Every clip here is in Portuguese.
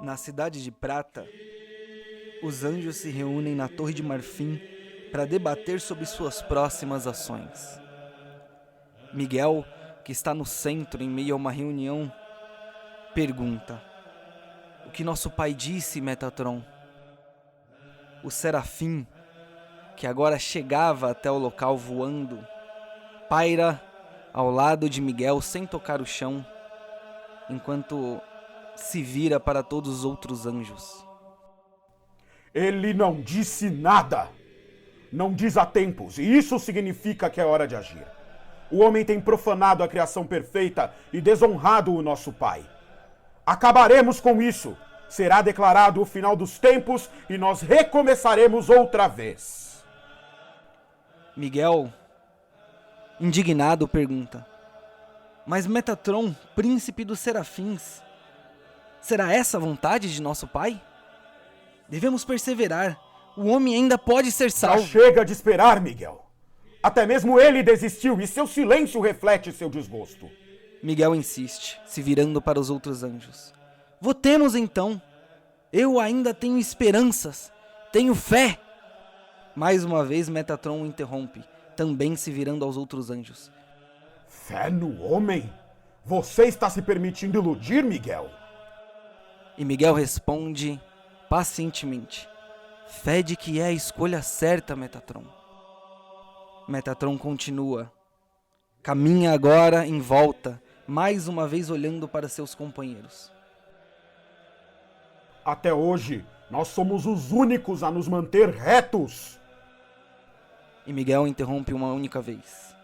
Na cidade de Prata, os anjos se reúnem na Torre de Marfim para debater sobre suas próximas ações. Miguel, que está no centro em meio a uma reunião, pergunta: o que nosso pai disse, Metatron? O Serafim, que agora chegava até o local voando, paira ao lado de Miguel sem tocar o chão, enquanto se vira para todos os outros anjos. Ele não disse nada. Não diz a tempos, e isso significa que é hora de agir. O homem tem profanado a criação perfeita e desonrado o nosso pai. Acabaremos com isso. Será declarado o final dos tempos e nós recomeçaremos outra vez. Miguel, indignado, pergunta: mas Metatron, príncipe dos serafins, será essa a vontade de nosso pai? Devemos perseverar. O homem ainda pode ser salvo. Já chega de esperar, Miguel. Até mesmo ele desistiu e seu silêncio reflete seu desgosto. Miguel insiste, se virando para os outros anjos. Votemos então. Eu ainda tenho esperanças. Tenho fé. Mais uma vez Metatron o interrompe, também se virando aos outros anjos. Fé no homem? Você está se permitindo iludir, Miguel? E Miguel responde pacientemente: fé de que é a escolha certa, Metatron. Metatron continua. Caminha agora em volta, mais uma vez olhando para seus companheiros. Até hoje, nós somos os únicos a nos manter retos. E Miguel interrompe uma única vez.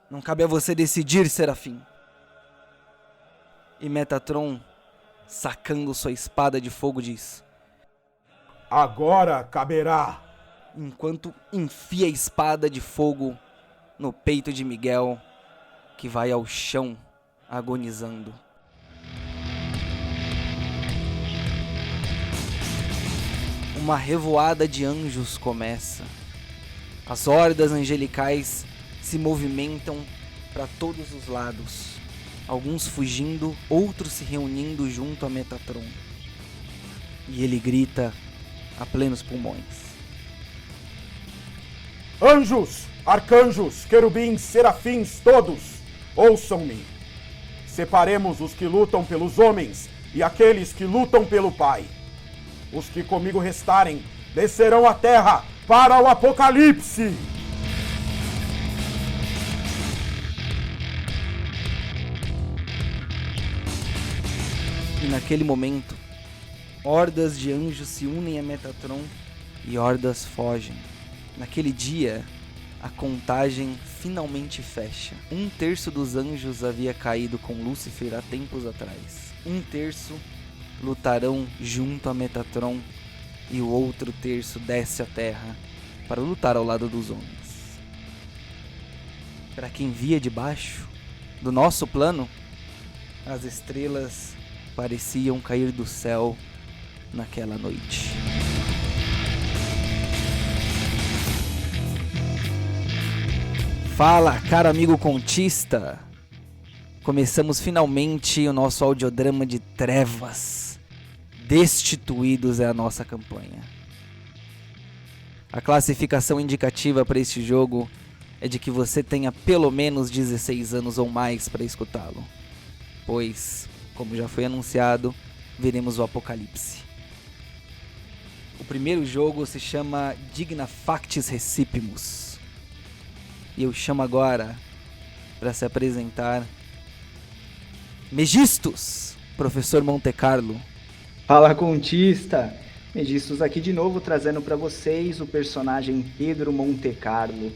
Não cabe a você decidir, Serafim. E Metatron, sacando sua espada de fogo, diz: agora caberá. Enquanto enfia a espada de fogo no peito de Miguel, que vai ao chão agonizando. Uma revoada de anjos começa. As hordas angelicais se movimentam para todos os lados, alguns fugindo, outros se reunindo junto a Metatron. E ele grita a plenos pulmões: Anjos, arcanjos, querubins, serafins, todos, ouçam-me. Separemos os que lutam pelos homens e aqueles que lutam pelo Pai. Os que comigo restarem descerão à terra para o apocalipse. E naquele momento, hordas de anjos se unem a Metatron e hordas fogem. Naquele dia, a contagem finalmente fecha. 1/3 dos anjos havia caído com Lúcifer há tempos atrás. 1/3 lutarão junto a Metatron e o outro terço desce à terra para lutar ao lado dos homens. Para quem via de baixo, do nosso plano, as estrelas pareciam cair do céu naquela noite. Fala, caro amigo contista! Começamos finalmente o nosso audiodrama de Trevas. Destituídos é a nossa campanha. A classificação indicativa para este jogo é de que você tenha pelo menos 16 anos ou mais para escutá-lo, pois, como já foi anunciado, veremos o apocalipse. O primeiro jogo se chama Digna Factis Recipimus. E eu chamo agora, para se apresentar, Megistus, professor Montecarlo. Fala, contista! Megistus aqui de novo, trazendo para vocês o personagem Pedro Montecarlo,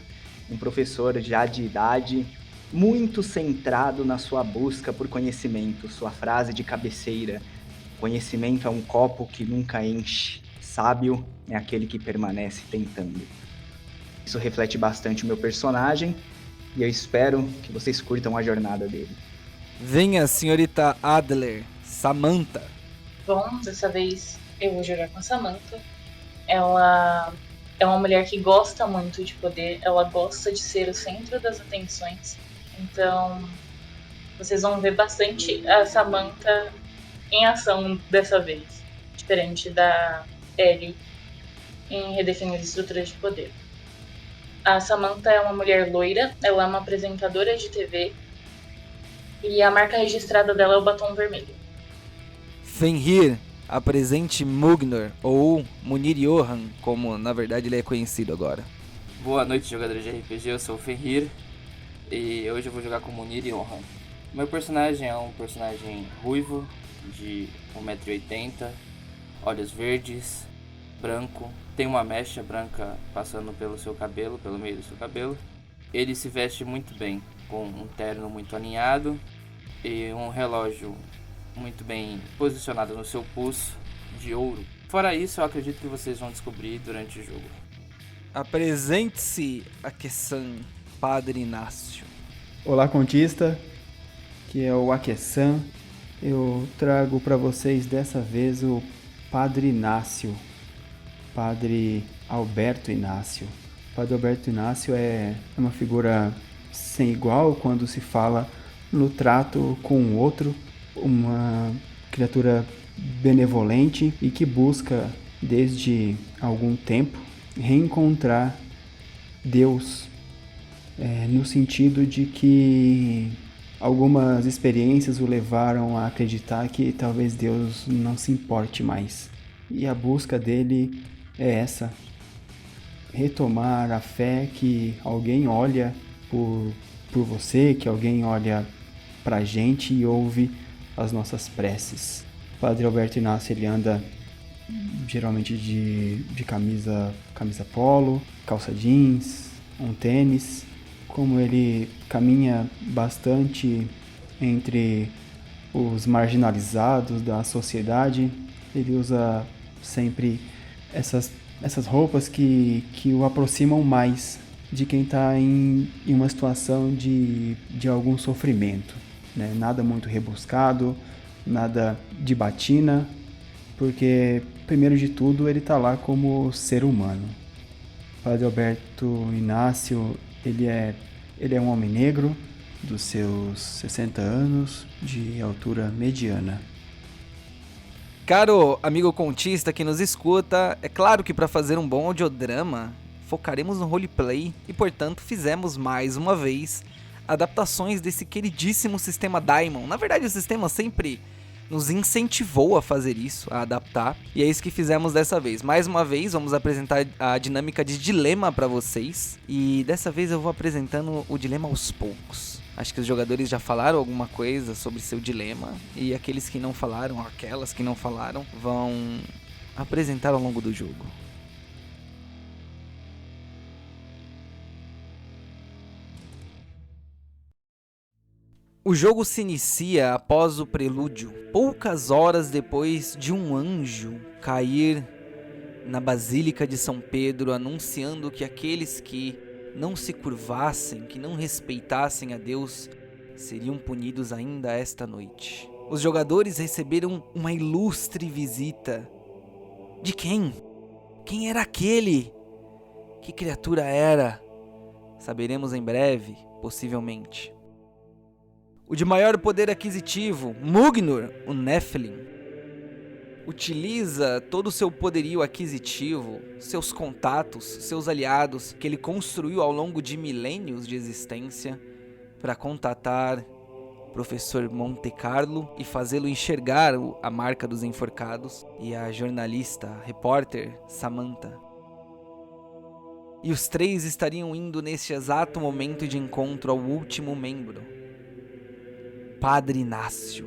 um professor já de idade, muito centrado na sua busca por conhecimento. Sua frase de cabeceira: conhecimento é um copo que nunca enche, sábio é aquele que permanece tentando. Isso reflete bastante o meu personagem e eu espero que vocês curtam a jornada dele. Venha, senhorita Adler, Samantha. Bom, dessa vez eu vou jogar com a Samantha. Ela é uma mulher que gosta muito de poder, ela gosta de ser o centro das atenções. Então, vocês vão ver bastante a Samantha em ação dessa vez, diferente da Ellie em Redefinir Estruturas de Poder. A Samantha é uma mulher loira, ela é uma apresentadora de TV e a marca registrada dela é o batom vermelho. Fenrir, apresente Mugnor, ou Munir Johan, como na verdade ele é conhecido agora. Boa noite, jogadores de RPG, eu sou o Fenrir e hoje eu vou jogar com Munir Johan. Meu personagem é um personagem ruivo, de 1,80m, olhos verdes, branco, tem uma mecha branca passando pelo seu cabelo, pelo meio do seu cabelo. Ele se veste muito bem, com um terno muito alinhado e um relógio muito bem posicionado no seu pulso de ouro. Fora isso, eu acredito que vocês vão descobrir durante o jogo. Apresente-se, Akesan, Padre Inácio. Olá, contista, que é o Akesan. Eu trago para vocês dessa vez o Padre Inácio, Padre Alberto Inácio. Padre Alberto Inácio é uma figura sem igual quando se fala no trato com o outro, uma criatura benevolente e que busca desde algum tempo reencontrar Deus, no sentido de que algumas experiências o levaram a acreditar que talvez Deus não se importe mais. E a busca dele é essa: retomar a fé, que alguém olha por você, que alguém olha pra gente e ouve as nossas preces. O Padre Alberto Inácio, ele anda geralmente de camisa polo, calça jeans, um tênis. Como ele caminha bastante entre os marginalizados da sociedade, ele usa sempre essas roupas que o aproximam mais de quem está em uma situação de algum sofrimento, né? Nada muito rebuscado, nada de batina, porque, primeiro de tudo, ele está lá como ser humano. Padre Alberto Inácio, ele é um homem negro, dos seus 60 anos, de altura mediana. Caro amigo contista que nos escuta, é claro que para fazer um bom audiodrama, focaremos no roleplay e, portanto, fizemos mais uma vez adaptações desse queridíssimo sistema Daimon. Na verdade, o sistema sempre nos incentivou a fazer isso, a adaptar, e é isso que fizemos dessa vez. Mais uma vez, vamos apresentar a dinâmica de dilema para vocês, e dessa vez eu vou apresentando o dilema aos poucos. Acho que os jogadores já falaram alguma coisa sobre seu dilema, e aqueles que não falaram, aquelas que não falaram, vão apresentar ao longo do jogo. O jogo se inicia após o prelúdio, poucas horas depois de um anjo cair na Basílica de São Pedro, anunciando que aqueles que não se curvassem, que não respeitassem a Deus, seriam punidos ainda esta noite. Os jogadores receberam uma ilustre visita. De quem? Quem era aquele? Que criatura era? Saberemos em breve, possivelmente. O de maior poder aquisitivo, Mugnor, o Nephilim, utiliza todo o seu poderio aquisitivo, seus contatos, seus aliados, que ele construiu ao longo de milênios de existência, para contatar o professor Monte Carlo e fazê-lo enxergar a marca dos enforcados, e a jornalista, a repórter Samantha. E os três estariam indo neste exato momento de encontro ao último membro, Padre Inácio.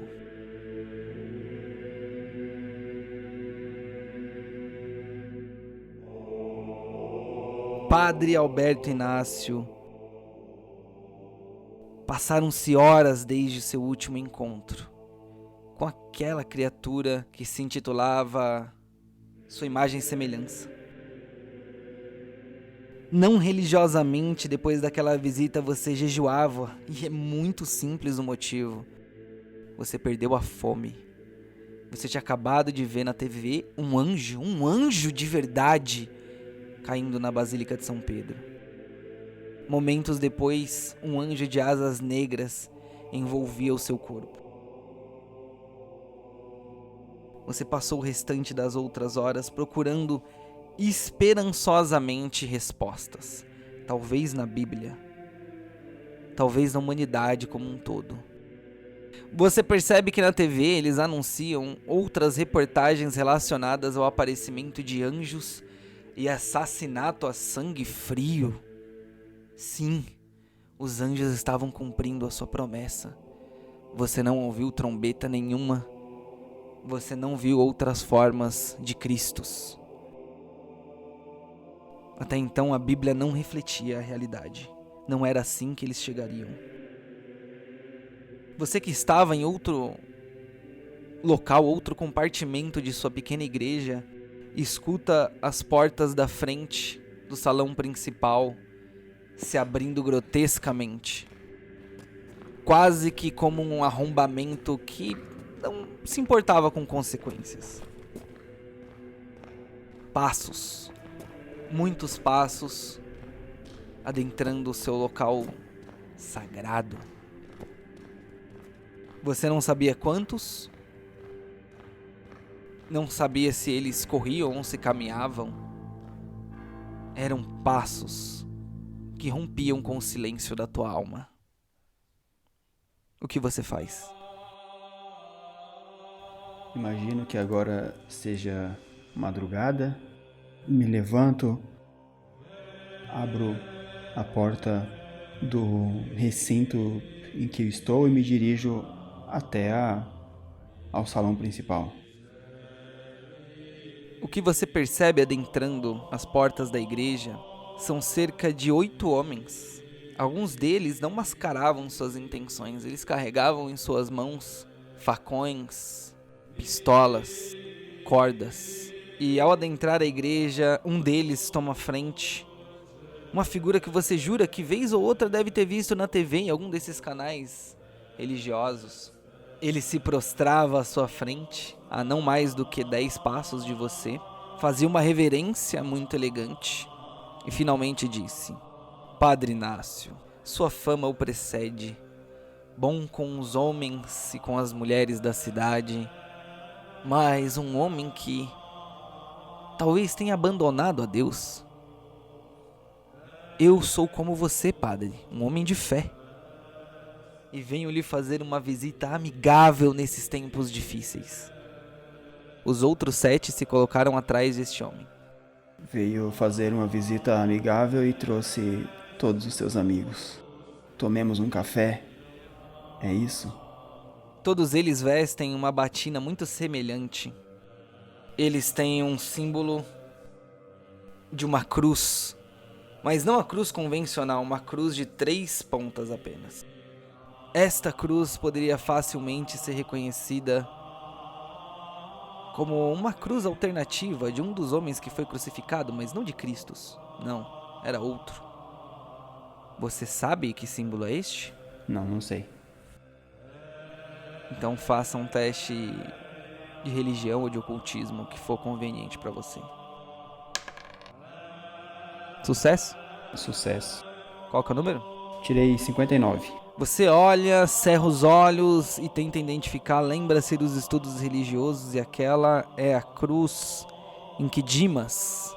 Padre Alberto Inácio. Passaram-se horas desde seu último encontro com aquela criatura que se intitulava Sua Imagem e Semelhança. Não religiosamente, depois daquela visita você jejuava, e é muito simples o motivo. Você perdeu a fome. Você tinha acabado de ver na TV um anjo de verdade, caindo na Basílica de São Pedro. Momentos depois, um anjo de asas negras envolvia o seu corpo. Você passou o restante das outras horas procurando esperançosamente respostas. Talvez na Bíblia. Talvez na humanidade como um todo. Você percebe que na TV eles anunciam outras reportagens relacionadas ao aparecimento de anjos e assassinato a sangue frio. Sim, os anjos estavam cumprindo a sua promessa. Você não ouviu trombeta nenhuma. Você não viu outras formas de Cristos. Até então a Bíblia não refletia a realidade. Não era assim que eles chegariam. Você que estava em outro local, outro compartimento de sua pequena igreja, escuta as portas da frente do salão principal se abrindo grotescamente. Quase que como um arrombamento que não se importava com consequências. Passos. Muitos passos adentrando o seu local sagrado. Você não sabia quantos? Não sabia se eles corriam ou se caminhavam. Eram passos que rompiam com o silêncio da tua alma. O que você faz? Imagino que agora seja madrugada. Me levanto, abro a porta do recinto em que eu estou e me dirijo até ao salão principal. O que você percebe adentrando as portas da igreja são cerca de 8 homens. Alguns deles não mascaravam suas intenções, eles carregavam em suas mãos facões, pistolas, cordas. E ao adentrar a igreja, um deles toma frente. Uma figura que você jura que vez ou outra deve ter visto na TV em algum desses canais religiosos. Ele se prostrava à sua frente, a não mais do que 10 passos de você, fazia uma reverência muito elegante e finalmente disse: Padre Inácio, sua fama o precede, bom com os homens e com as mulheres da cidade, mas um homem que talvez tenha abandonado a Deus. Eu sou como você, padre, um homem de fé. E venho lhe fazer uma visita amigável nesses tempos difíceis. Os outros 7 se colocaram atrás deste homem. Veio fazer uma visita amigável e trouxe todos os seus amigos. Tomemos um café. É isso? Todos eles vestem uma batina muito semelhante. Eles têm um símbolo de uma cruz, mas não a cruz convencional, uma cruz de 3 pontas apenas. Esta cruz poderia facilmente ser reconhecida como uma cruz alternativa de um dos homens que foi crucificado, mas não de Cristo. Não, era outro. Você sabe que símbolo é este? Não sei. Então faça um teste de religião ou de ocultismo que for conveniente para você. Sucesso? Sucesso. Qual que é o número? Tirei 59. Você olha, cerra os olhos e tenta identificar, lembra-se dos estudos religiosos, e aquela é a cruz em que Dimas,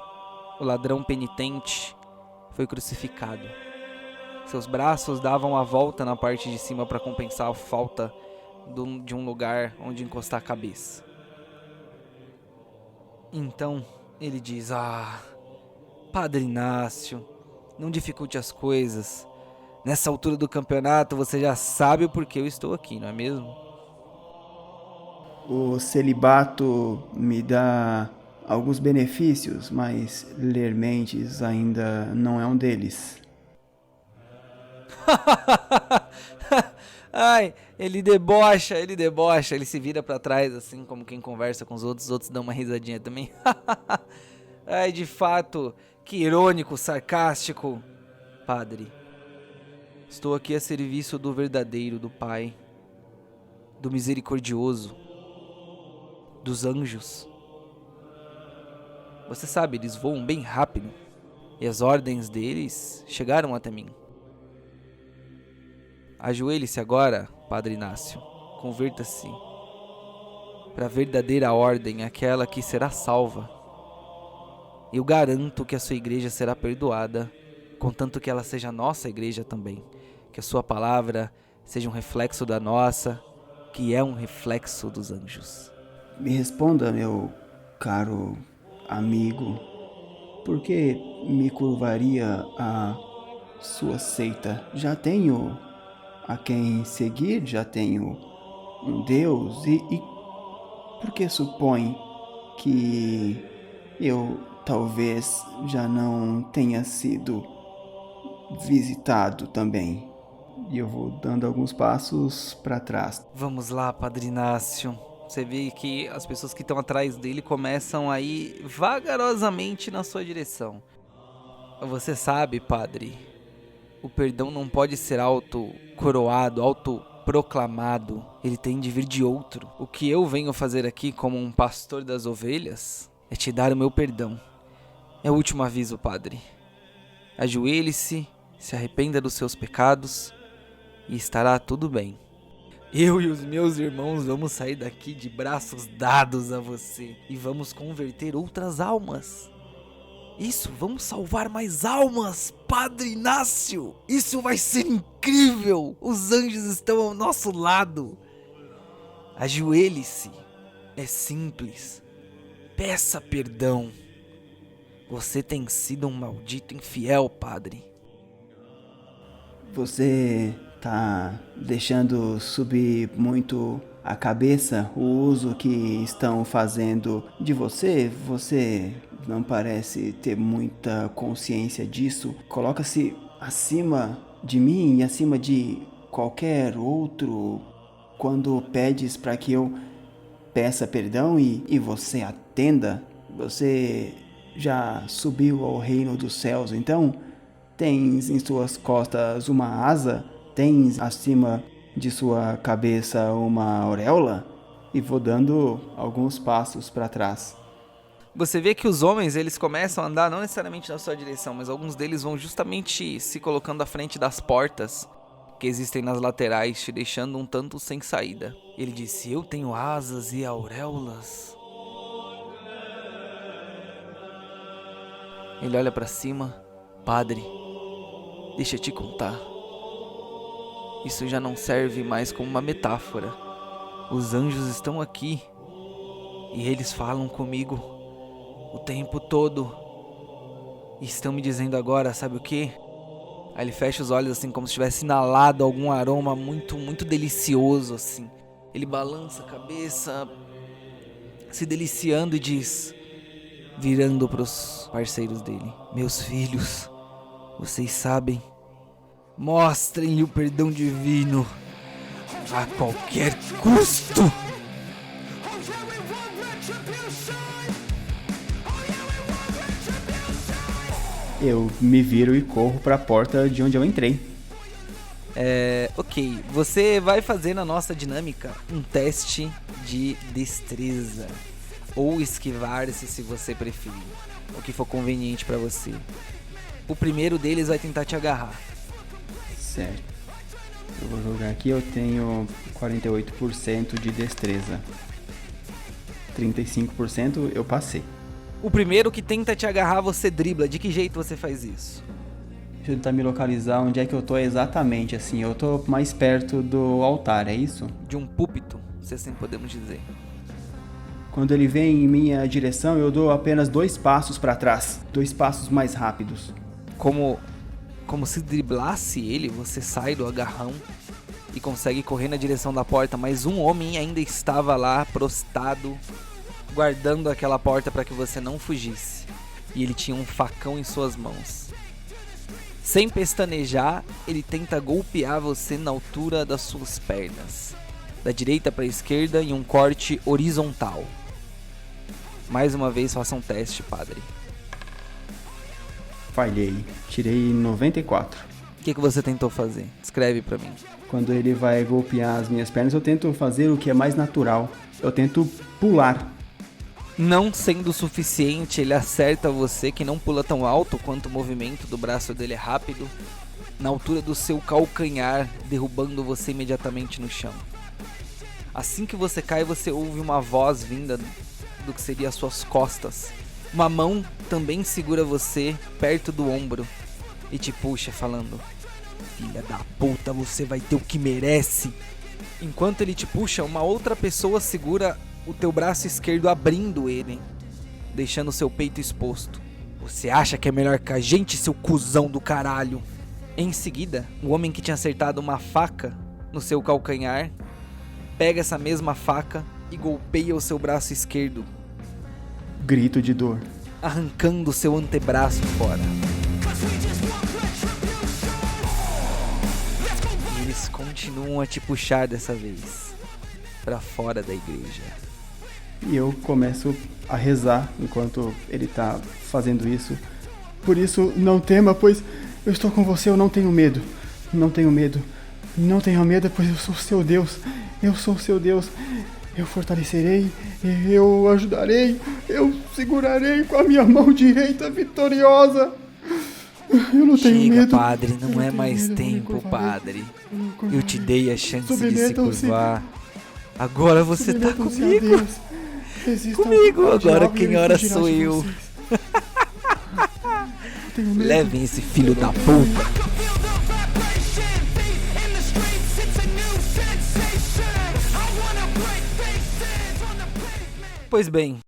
o ladrão penitente, foi crucificado. Seus braços davam a volta na parte de cima para compensar a falta de um lugar onde encostar a cabeça. Então ele diz: Padre Inácio, não dificulte as coisas. Nessa altura do campeonato você já sabe o porquê eu estou aqui, não é mesmo? O celibato me dá alguns benefícios, mas ler mentes ainda não é um deles. Ai, ele debocha, ele se vira pra trás assim como quem conversa com os outros dão uma risadinha também. Ai, de fato, que irônico, sarcástico. Padre, estou aqui a serviço do verdadeiro, do Pai, do misericordioso, dos anjos. Você sabe, eles voam bem rápido. e as ordens deles chegaram até mim. Ajoelhe-se agora, Padre Inácio. Converta-se para a verdadeira ordem, aquela que será salva. Eu garanto que a sua igreja será perdoada, contanto que ela seja a nossa igreja também. Que a sua palavra seja um reflexo da nossa, que é um reflexo dos anjos. Me responda, meu caro amigo, por que me curvaria à sua seita? Já tenho a quem seguir, já tenho um Deus, e por que supõe que eu talvez já não tenha sido visitado também? E eu vou dando alguns passos para trás. Vamos lá, Padre Inácio. Você vê que as pessoas que estão atrás dele começam a ir vagarosamente na sua direção. Você sabe, Padre, o perdão não pode ser auto-coroado, auto-proclamado. Ele tem de vir de outro. O que eu venho fazer aqui como um pastor das ovelhas é te dar o meu perdão. É o último aviso, Padre. Ajoelhe-se, se arrependa dos seus pecados e estará tudo bem. Eu e os meus irmãos vamos sair daqui de braços dados a você e vamos converter outras almas. Isso, vamos salvar mais almas, Padre Inácio. Isso vai ser incrível. Os anjos estão ao nosso lado. Ajoelhe-se. É simples. Peça perdão. Você tem sido um maldito infiel, Padre. Você tá deixando subir muito a cabeça o uso que estão fazendo de você? Você não parece ter muita consciência disso. Coloca-se acima de mim e acima de qualquer outro quando pedes para que eu peça perdão e você atenda. Você já subiu ao reino dos céus, então tens em suas costas uma asa, tens acima de sua cabeça uma auréola, e vou dando alguns passos para trás. Você vê que os homens, eles começam a andar não necessariamente na sua direção, mas alguns deles vão justamente se colocando à frente das portas que existem nas laterais, te deixando um tanto sem saída. Ele disse: eu tenho asas e auréolas. Ele olha para cima. Padre, deixa eu te contar. Isso já não serve mais como uma metáfora. Os anjos estão aqui e eles falam comigo o tempo todo. E estão me dizendo agora, sabe o que? Aí ele fecha os olhos assim como se tivesse inalado algum aroma muito, muito delicioso assim. Ele balança a cabeça, se deliciando e diz, virando para os parceiros dele: meus filhos, vocês sabem, mostrem-lhe o perdão divino a qualquer custo. Eu me viro e corro para a porta de onde eu entrei. Ok, você vai fazer na nossa dinâmica um teste de destreza ou esquivar-se, se você preferir, o que for conveniente para você. O primeiro deles vai tentar te agarrar. Certo. Eu vou jogar aqui, eu tenho 48% de destreza. 35% eu passei. O primeiro que tenta te agarrar, você dribla. De que jeito você faz isso? Deixa eu tentar me localizar onde é que eu tô exatamente, assim. Eu tô mais perto do altar, é isso? De um púlpito, se assim podemos dizer. Quando ele vem em minha direção, eu dou apenas 2 passos para trás. 2 passos mais rápidos. Como se driblasse ele, você sai do agarrão e consegue correr na direção da porta, mas um homem ainda estava lá, prostrado, guardando aquela porta para que você não fugisse. E ele tinha um facão em suas mãos. Sem pestanejar, ele tenta golpear você na altura das suas pernas, da direita para a esquerda, em um corte horizontal. Mais uma vez, faça um teste, padre. Falhei. Tirei 94. O que você tentou fazer? Descreve pra mim. Quando ele vai golpear as minhas pernas, eu tento fazer o que é mais natural. Eu tento pular. Não sendo o suficiente, ele acerta você, que não pula tão alto quanto o movimento do braço dele é rápido, na altura do seu calcanhar, derrubando você imediatamente no chão. Assim que você cai, você ouve uma voz vinda do que seria as suas costas. Uma mão também segura você perto do ombro e te puxa, falando: filha da puta, você vai ter o que merece. Enquanto ele te puxa, uma outra pessoa segura o teu braço esquerdo, abrindo ele, deixando seu peito exposto. Você acha que é melhor que a gente, seu cuzão do caralho? Em seguida, o homem que tinha acertado uma faca no seu calcanhar pega essa mesma faca e golpeia o seu braço esquerdo, Grito de dor. arrancando seu antebraço fora. E eles continuam a te puxar dessa vez pra fora da igreja. E eu começo a rezar enquanto ele tá fazendo isso. Por isso, não tema, pois eu estou com você, eu não tenho medo. Não tenho medo. Não tenha medo, pois eu sou seu Deus. Eu sou seu Deus. Eu fortalecerei, eu ajudarei, eu segurarei com a minha mão direita vitoriosa. Eu não tenho Chega, medo. padre, não Eu é tenho mais medo, eu me tempo, curvarei. padre. Eu me Eu curvarei. te dei a chance de se Submetam-se. curvar. Agora você tá Submetam-se a comigo. Deus. Resistam Comigo, ao agora diabo e quem ele ora fugirá sou de eu. vocês. Eu tenho medo. Levem esse filho da puta. Pois bem,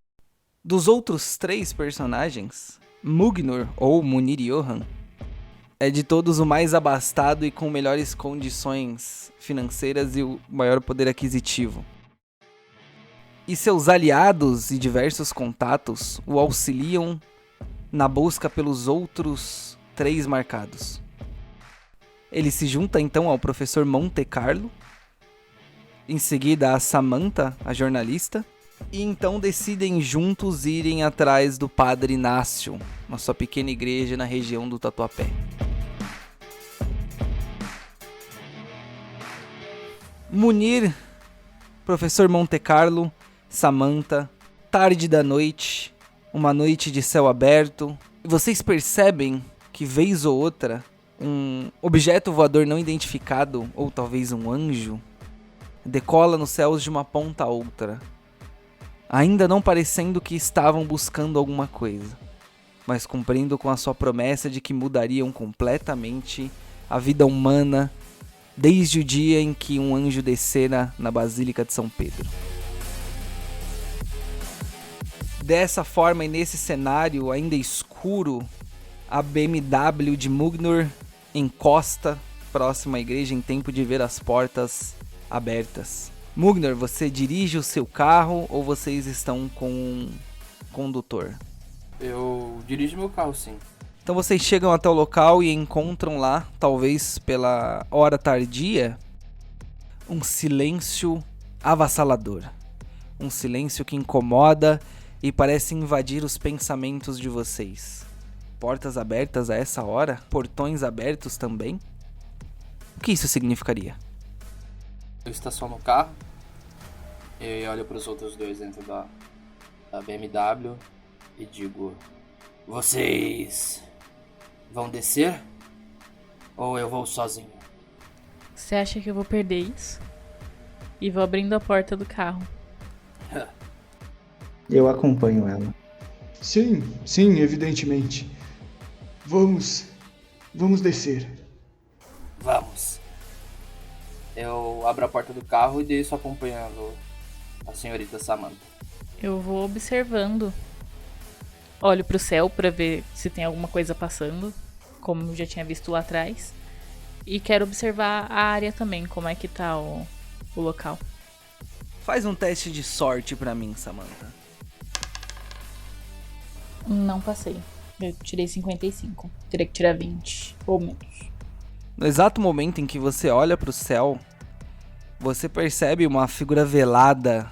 dos outros 3 personagens, Mugnor, ou Munir Johan, é de todos o mais abastado e com melhores condições financeiras e o maior poder aquisitivo. E seus aliados e diversos contatos o auxiliam na busca pelos outros 3 marcados. Ele se junta então ao professor Monte Carlo, em seguida a Samantha, a jornalista, e então decidem juntos irem atrás do Padre Inácio, na sua pequena igreja na região do Tatuapé. Munir, professor Monte Carlo, Samantha, tarde da noite, uma noite de céu aberto, e vocês percebem que vez ou outra um objeto voador não identificado, ou talvez um anjo, decola nos céus de uma ponta a outra, ainda não parecendo que estavam buscando alguma coisa, mas cumprindo com a sua promessa de que mudariam completamente a vida humana desde o dia em que um anjo descera na Basílica de São Pedro. Dessa forma e nesse cenário ainda escuro, a BMW de Mugnor encosta próxima à igreja em tempo de ver as portas abertas. Mugnor, você dirige o seu carro ou vocês estão com um condutor? Eu dirijo meu carro, sim. Então vocês chegam até o local e encontram lá, talvez pela hora tardia, um silêncio avassalador. Um silêncio que incomoda e parece invadir os pensamentos de vocês. Portas abertas a essa hora? Portões abertos também? O que isso significaria? Eu estaciono o carro e olho para os outros 2 dentro da BMW e digo: vocês vão descer ou eu vou sozinho? Você acha que eu vou perder isso? E vou abrindo a porta do carro. Eu acompanho ela. Sim, sim, evidentemente. Vamos descer. Vamos. Eu abro a porta do carro e desço acompanhando a senhorita Samantha. Eu vou observando. Olho pro céu pra ver se tem alguma coisa passando, como eu já tinha visto lá atrás. E quero observar a área também, como é que tá o local. Faz um teste de sorte pra mim, Samantha. Não passei. Eu tirei 55. Teria que tirar 20 ou menos. No exato momento em que você olha pro céu, você percebe uma figura velada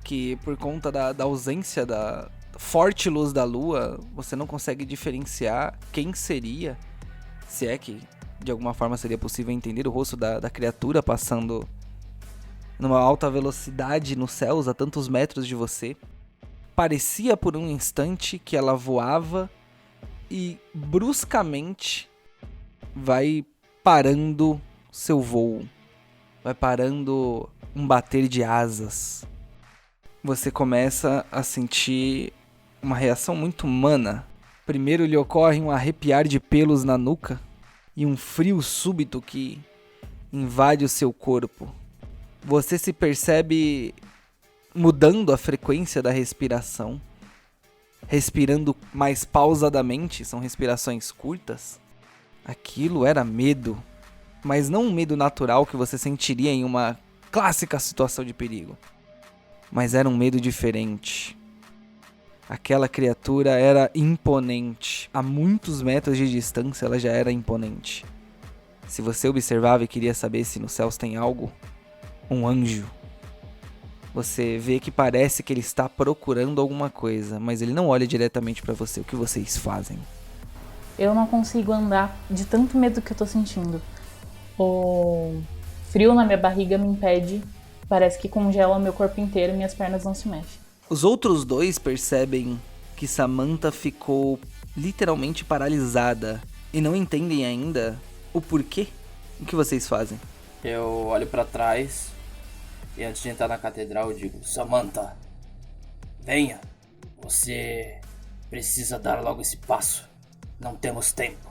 que, por conta da ausência da forte luz da lua, você não consegue diferenciar quem seria, se é que de alguma forma seria possível entender o rosto da criatura passando numa alta velocidade nos céus a tantos metros de você. Parecia por um instante que ela voava e bruscamente vai parando seu voo. Vai parando um bater de asas. Você começa a sentir uma reação muito humana. Primeiro lhe ocorre um arrepiar de pelos na nuca e um frio súbito que invade o seu corpo. Você se percebe mudando a frequência da respiração, respirando mais pausadamente, são respirações curtas. Aquilo era medo, mas não um medo natural que você sentiria em uma clássica situação de perigo, mas era um medo diferente. Aquela criatura era imponente. A muitos metros de distância ela já era imponente. Se você observava e queria saber se nos céus tem algo, um anjo, você vê que parece que ele está procurando alguma coisa, mas ele não olha diretamente para você. O que vocês fazem? Eu não consigo andar de tanto medo que eu tô sentindo. O frio na minha barriga me impede. Parece que congela meu corpo inteiro e minhas pernas não se mexem. Os outros dois percebem que Samantha ficou literalmente paralisada e não entendem ainda o porquê. O que vocês fazem? Eu olho pra trás e antes de entrar na catedral eu digo: Samantha, venha. Você precisa dar logo esse passo. Não temos tempo.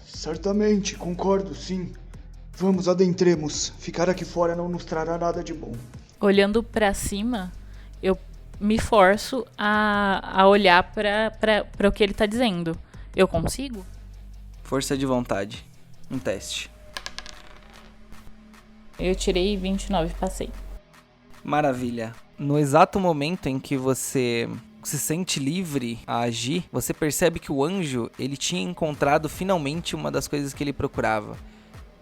Certamente, concordo, sim. Vamos, adentremos. Ficar aqui fora não nos trará nada de bom. Olhando pra cima, eu me forço a olhar pra o que ele tá dizendo. Eu consigo? Força de vontade. Um teste. Eu tirei 29 e passei. Maravilha. No exato momento em que você se sente livre a agir, você percebe que o anjo, ele tinha encontrado finalmente uma das coisas que ele procurava.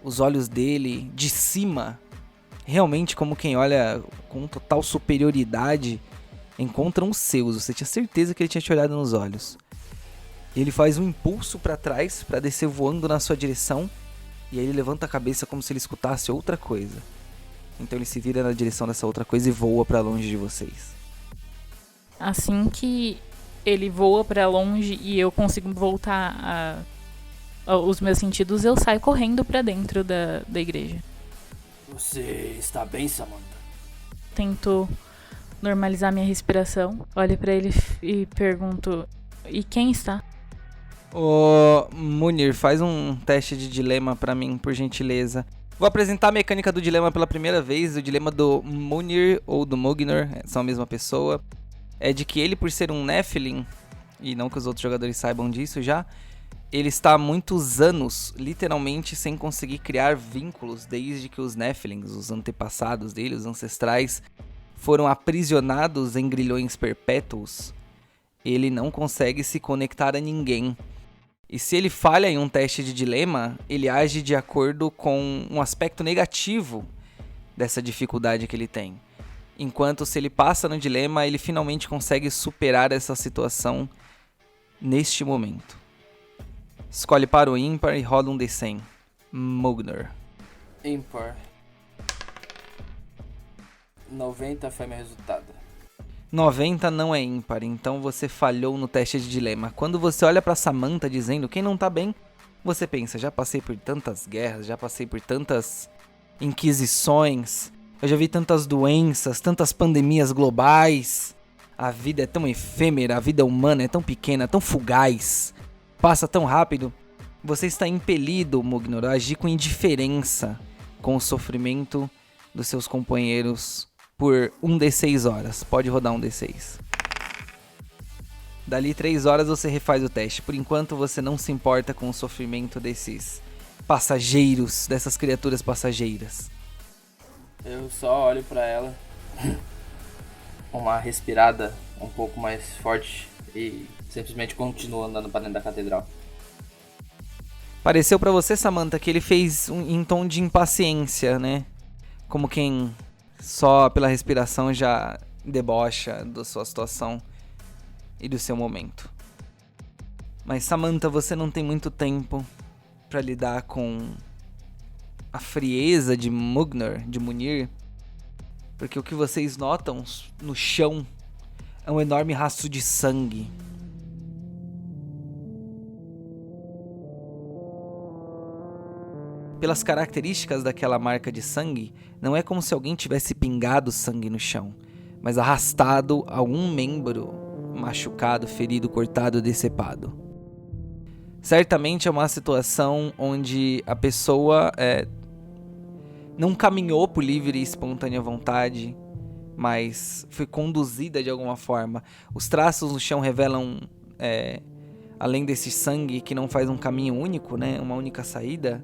Os olhos dele, de cima, realmente como quem olha com total superioridade, encontram os seus. Você tinha certeza que ele tinha te olhado nos olhos. Ele faz um impulso para trás, para descer voando na sua direção, e aí ele levanta a cabeça como se ele escutasse outra coisa. Então ele se vira na direção dessa outra coisa e voa para longe de vocês. Assim que ele voa pra longe e eu consigo voltar os meus sentidos, eu saio correndo pra dentro da igreja. Você está bem, Samantha? Tento normalizar minha respiração. Olho pra ele e pergunto: e quem está? Ô, Munir, faz um teste de dilema pra mim, por gentileza. Vou apresentar a mecânica do dilema pela primeira vez. O dilema do Munir ou do Mugnor são a mesma pessoa. É de que ele, por ser um Nephilim, e não que os outros jogadores saibam disso já, ele está há muitos anos, literalmente, sem conseguir criar vínculos, desde que os Nephilims, os antepassados dele, os ancestrais, foram aprisionados em grilhões perpétuos. Ele não consegue se conectar a ninguém. E se ele falha em um teste de dilema, ele age de acordo com um aspecto negativo dessa dificuldade que ele tem. Enquanto se ele passa no dilema, ele finalmente consegue superar essa situação neste momento. Escolhe para o ímpar e roda um D100. Mugnor. Ímpar. 90 foi meu resultado. 90 não é ímpar, então você falhou no teste de dilema. Quando você olha pra Samantha dizendo quem não tá bem, você pensa: já passei por tantas guerras, já passei por tantas inquisições, eu já vi tantas doenças, tantas pandemias globais. A vida é tão efêmera, a vida humana é tão pequena, tão fugaz, passa tão rápido. Você está impelido, Mugnor, a agir com indiferença com o sofrimento dos seus companheiros por 1d6 horas. Pode rodar 1d6. Dali 3 horas você refaz o teste. Por enquanto você não se importa com o sofrimento desses passageiros, dessas criaturas passageiras. Eu só olho pra ela, uma respirada um pouco mais forte e simplesmente continuo andando pra dentro da catedral. Pareceu pra você, Samantha, que ele fez em tom de impaciência, né? Como quem só pela respiração já debocha da sua situação e do seu momento. Mas, Samantha, você não tem muito tempo pra lidar com a frieza de Mugnor, de Munir. Porque o que vocês notam no chão é um enorme rastro de sangue. Pelas características daquela marca de sangue, não é como se alguém tivesse pingado sangue no chão, mas arrastado algum membro machucado, ferido, cortado, decepado. Certamente é uma situação onde a pessoa não caminhou por livre e espontânea vontade, mas foi conduzida de alguma forma. Os traços no chão revelam, além desse sangue que não faz um caminho único, né, uma única saída,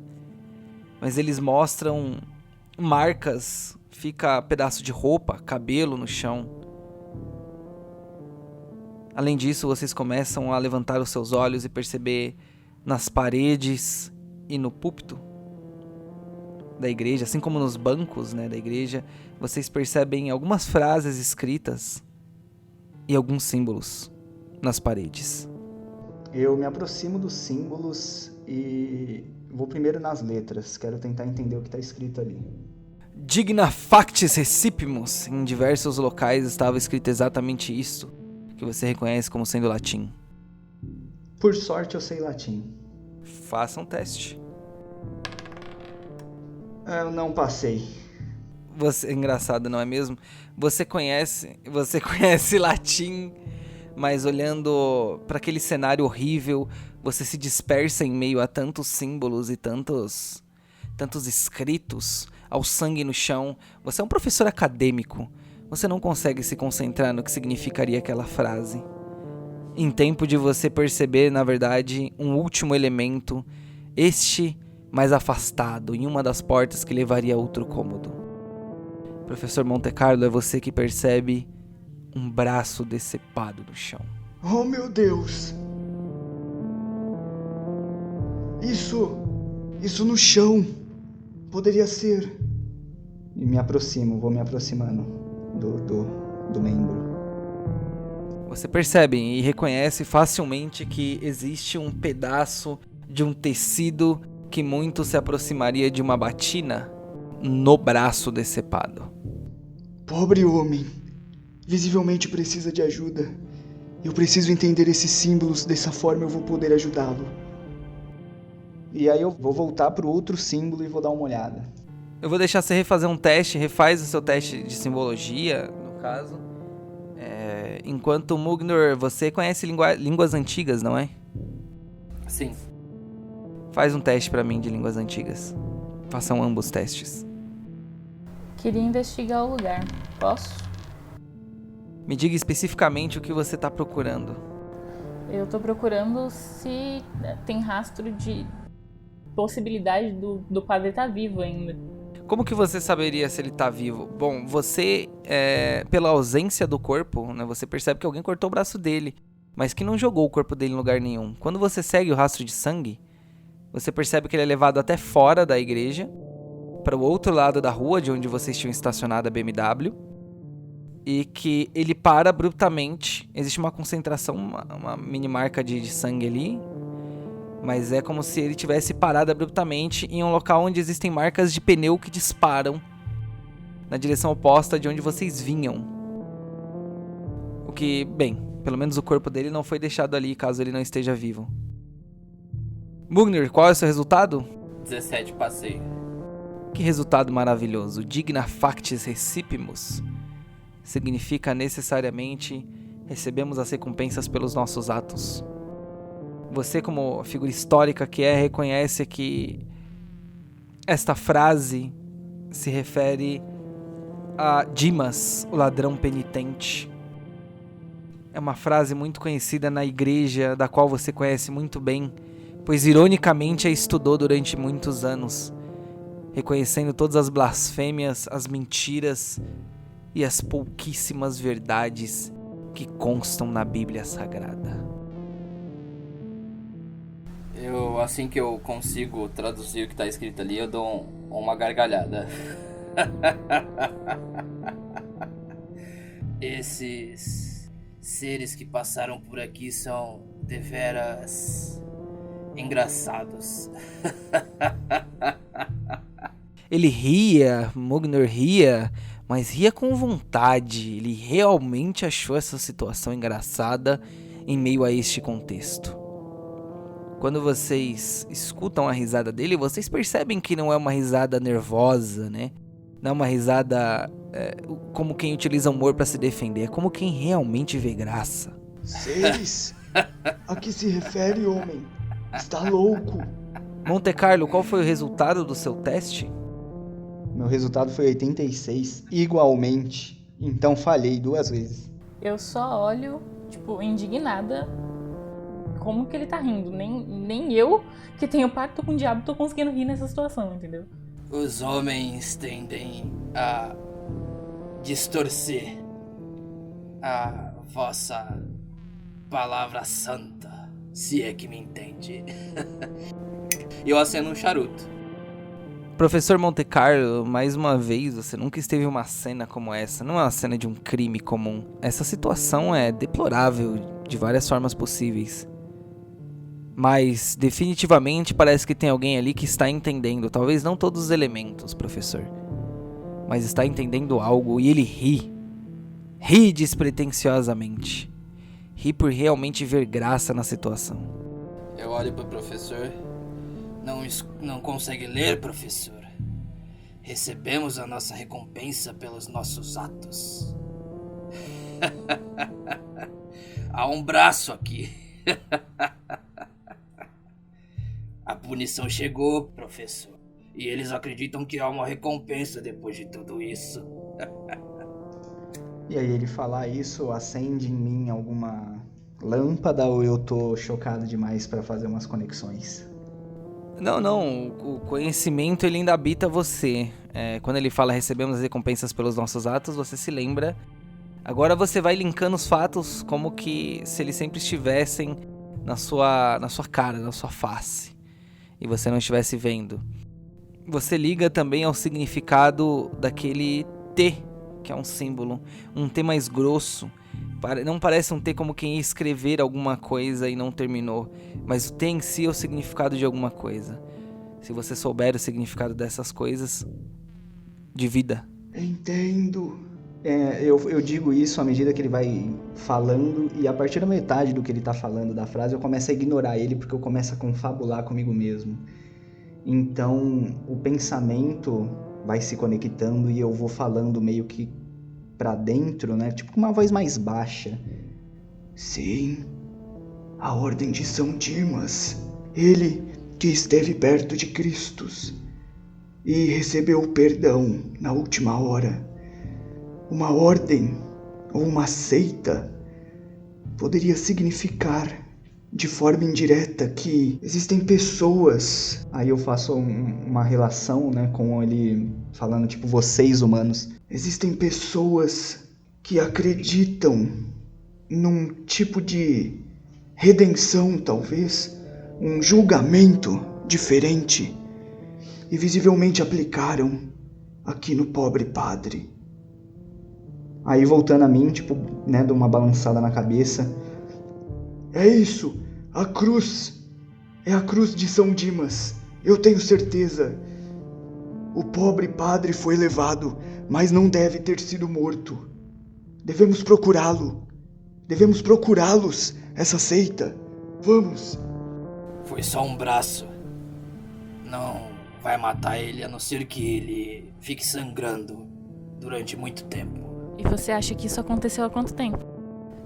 mas eles mostram marcas, fica pedaço de roupa, cabelo no chão. Além disso, vocês começam a levantar os seus olhos e perceber nas paredes e no púlpito da igreja, assim como nos bancos, né, da igreja, vocês percebem algumas frases escritas e alguns símbolos nas paredes. Eu me aproximo dos símbolos e vou primeiro nas letras. Quero tentar entender o que está escrito ali. Digna factis recipimus. Em diversos locais estava escrito exatamente isso, que você reconhece como sendo latim. Por sorte eu sei latim. Faça um teste. Eu não passei. Você, engraçado, não é mesmo? Você conhece latim, mas olhando para aquele cenário horrível, você se dispersa em meio a tantos símbolos e tantos escritos, ao sangue no chão. Você é um professor acadêmico. Você não consegue se concentrar no que significaria aquela frase. Em tempo de você perceber, na verdade, um último elemento, este mais afastado, em uma das portas que levaria a outro cômodo. Professor Montecarlo, é você que percebe um braço decepado no chão. Oh, meu Deus! Isso no chão. Poderia ser. E me aproximo, vou me aproximando do membro. Você percebe e reconhece facilmente que existe um pedaço de um tecido que muito se aproximaria de uma batina no braço decepado. Pobre homem. Visivelmente precisa de ajuda. Eu preciso entender esses símbolos, dessa forma eu vou poder ajudá-lo. E aí eu vou voltar pro outro símbolo e vou dar uma olhada. Eu vou deixar você refazer um teste, refaz o seu teste de simbologia, no caso. Enquanto Mugnor, você conhece línguas antigas, não é? Sim. Faz um teste pra mim de línguas antigas. Façam ambos testes. Queria investigar o lugar. Posso? Me diga especificamente o que você tá procurando. Eu tô procurando se tem rastro de possibilidade do padre estar vivo ainda. Como que você saberia se ele tá vivo? Bom, você, pela ausência do corpo, né, você percebe que alguém cortou o braço dele, mas que não jogou o corpo dele em lugar nenhum. Quando você segue o rastro de sangue, você percebe que ele é levado até fora da igreja, para o outro lado da rua, de onde vocês tinham estacionado a BMW, e que ele para abruptamente. Existe uma concentração, uma mini marca de sangue ali, mas é como se ele tivesse parado abruptamente em um local onde existem marcas de pneu que disparam na direção oposta de onde vocês vinham. O que, bem, pelo menos o corpo dele não foi deixado ali caso ele não esteja vivo. Mugnor, qual é o seu resultado? 17, passei. Que resultado maravilhoso. Digna factis recipimus significa necessariamente recebemos as recompensas pelos nossos atos. Você, como figura histórica que reconhece que esta frase se refere a Dimas, o ladrão penitente. É uma frase muito conhecida na igreja, da qual você conhece muito bem, pois ironicamente a estudou durante muitos anos, reconhecendo todas as blasfêmias, as mentiras e as pouquíssimas verdades que constam na Bíblia Sagrada. Assim que eu consigo traduzir o que tá escrito ali, eu dou uma gargalhada. Esses seres que passaram por aqui são deveras engraçados. Ele ria, Mugnor ria, mas ria com vontade. Ele realmente achou essa situação engraçada em meio a este contexto. Quando vocês escutam a risada dele, vocês percebem que não é uma risada nervosa, né? Não é uma risada como quem utiliza humor para se defender, é como quem realmente vê graça. 6? A que se refere, homem? Está louco? Montecarlo, qual foi o resultado do seu teste? Meu resultado foi 86, igualmente. Então falhei 2 vezes. Eu só olho, tipo, indignada. Como que ele tá rindo? Nem eu, que tenho pacto com o diabo, tô conseguindo rir nessa situação, entendeu? Os homens tendem a distorcer a vossa palavra santa, se é que me entende. E eu aceno um charuto. Professor Montecarlo, mais uma vez, você nunca esteve em uma cena como essa. Não é uma cena de um crime comum. Essa situação é deplorável de várias formas possíveis. Mas, definitivamente, parece que tem alguém ali que está entendendo. Talvez não todos os elementos, professor. Mas está entendendo algo e ele ri. Ri despretensiosamente. Ri por realmente ver graça na situação. Eu olho pro professor. Não consegue ler, professor? Recebemos a nossa recompensa pelos nossos atos. Há um braço aqui. A punição chegou, professor. E eles acreditam que há uma recompensa depois de tudo isso. E aí ele falar isso, acende em mim alguma lâmpada ou eu tô chocado demais pra fazer umas conexões? Não, o conhecimento ele ainda habita você. Quando ele fala recebemos as recompensas pelos nossos atos, você se lembra. Agora você vai linkando os fatos como que se eles sempre estivessem na sua cara, na sua face. E você não estivesse vendo. Você liga também ao significado daquele T, que é um símbolo. Um T mais grosso. Não parece um T como quem ia escrever alguma coisa e não terminou. Mas o T em si é o significado de alguma coisa. Se você souber o significado dessas coisas, divida. Entendo. Eu digo isso à medida que ele vai falando, e a partir da metade do que ele tá falando da frase, eu começo a ignorar ele, porque eu começo a confabular comigo mesmo. Então, o pensamento vai se conectando e eu vou falando meio que pra dentro, né? Tipo com uma voz mais baixa. Sim, a Ordem de São Dimas. Ele que esteve perto de Cristo e recebeu o perdão na última hora. Uma ordem ou uma seita poderia significar de forma indireta que existem pessoas. Aí eu faço uma relação, né, com ele falando tipo vocês humanos. Existem pessoas que acreditam num tipo de redenção, talvez, um julgamento diferente e visivelmente aplicaram aqui no pobre padre. Aí voltando a mim, tipo, né, dou uma balançada na cabeça. É isso, a cruz. É a cruz de São Dimas. Eu tenho certeza. O pobre padre foi levado, mas não deve ter sido morto. Devemos procurá-lo. Devemos procurá-los, essa seita. Vamos. Foi só um braço. Não vai matar ele, a não ser que ele fique sangrando durante muito tempo. E você acha que isso aconteceu há quanto tempo?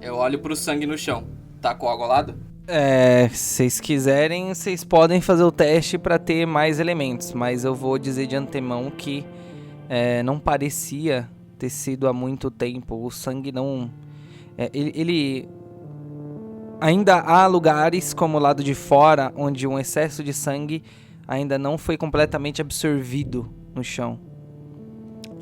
Eu olho pro sangue no chão. Tá coagulado? Se vocês quiserem, vocês podem fazer o teste pra ter mais elementos. Mas eu vou dizer de antemão que não parecia ter sido há muito tempo. O sangue não... Ele... Ainda há lugares como o lado de fora, onde um excesso de sangue ainda não foi completamente absorvido no chão.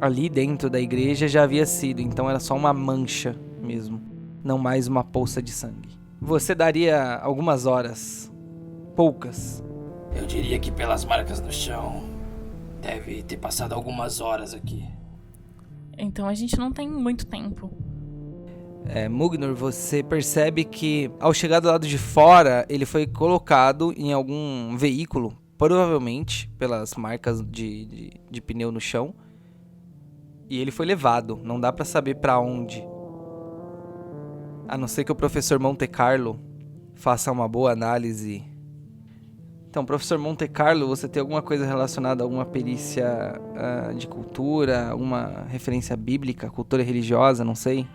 Ali dentro da igreja já havia sido, então era só uma mancha mesmo, não mais uma poça de sangue. Você daria algumas horas, poucas. Eu diria que pelas marcas no chão, deve ter passado algumas horas aqui. Então a gente não tem muito tempo. Mugnor, você percebe que ao chegar do lado de fora, ele foi colocado em algum veículo, provavelmente pelas marcas de pneu no chão. E ele foi levado, não dá pra saber pra onde. A não ser que o professor Monte Carlo faça uma boa análise. Então, professor Monte Carlo, você tem alguma coisa relacionada a alguma perícia de cultura, uma referência bíblica, cultura religiosa, não sei?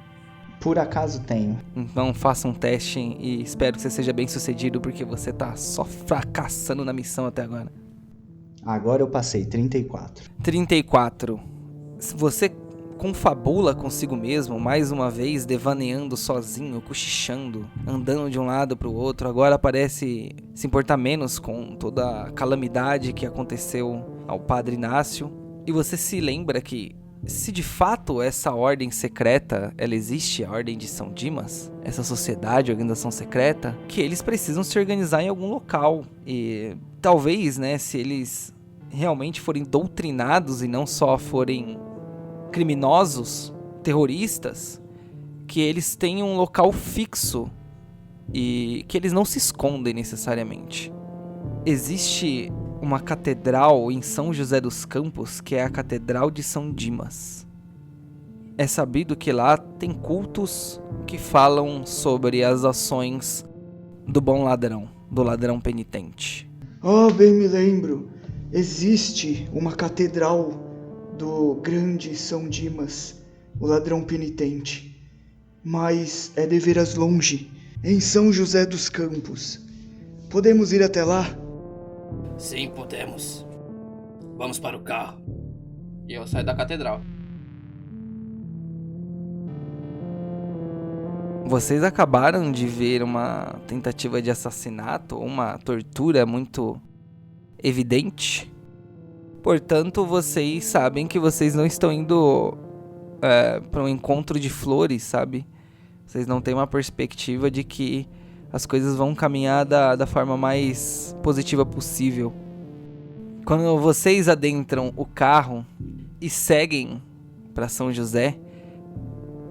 Por acaso tenho. Então faça um teste e espero que você seja bem sucedido, porque você tá só fracassando na missão até agora. Agora eu passei, 34. 34. Você confabula consigo mesmo, mais uma vez, devaneando sozinho, cochichando, andando de um lado pro outro. Agora parece se importar menos com toda a calamidade que aconteceu ao Padre Inácio. E você se lembra que, se de fato essa ordem secreta, ela existe, a Ordem de São Dimas, essa sociedade, organização secreta, que eles precisam se organizar em algum local. E talvez, né, se eles realmente forem doutrinados e não só forem criminosos, terroristas, que eles tenham um local fixo e que eles não se escondem necessariamente. Existe uma catedral em São José dos Campos, que é a Catedral de São Dimas. É sabido que lá tem cultos que falam sobre as ações do bom ladrão, do ladrão penitente. Oh, bem me lembro. Existe uma catedral do grande São Dimas, o ladrão penitente. Mas é deveras longe, em São José dos Campos. Podemos ir até lá? Sim, podemos. Vamos para o carro. E eu saio da catedral. Vocês acabaram de ver uma tentativa de assassinato, uma tortura muito evidente. Portanto, vocês sabem que vocês não estão indo para um encontro de flores, sabe? Vocês não têm uma perspectiva de que as coisas vão caminhar da forma mais positiva possível. Quando vocês adentram o carro e seguem para São José,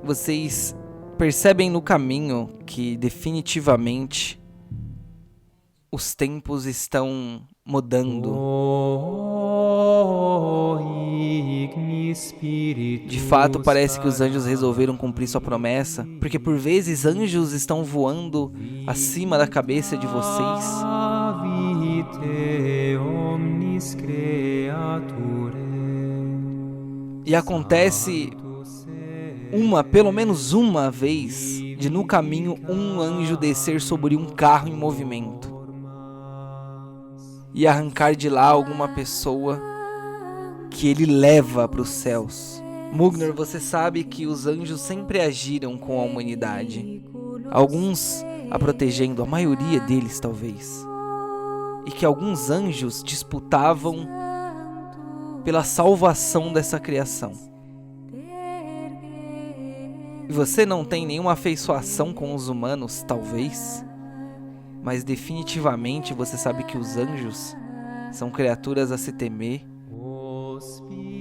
vocês percebem no caminho que definitivamente os tempos estão mudando. De fato, parece que os anjos resolveram cumprir sua promessa, porque por vezes anjos estão voando acima da cabeça de vocês. E acontece pelo menos uma vez, de no caminho um anjo descer sobre um carro em movimento e arrancar de lá alguma pessoa que ele leva para os céus. Mugnor, você sabe que os anjos sempre agiram com a humanidade, alguns a protegendo, a maioria deles talvez, e que alguns anjos disputavam pela salvação dessa criação. E você não tem nenhuma afeiçoação com os humanos, talvez, mas definitivamente você sabe que os anjos são criaturas a se temer,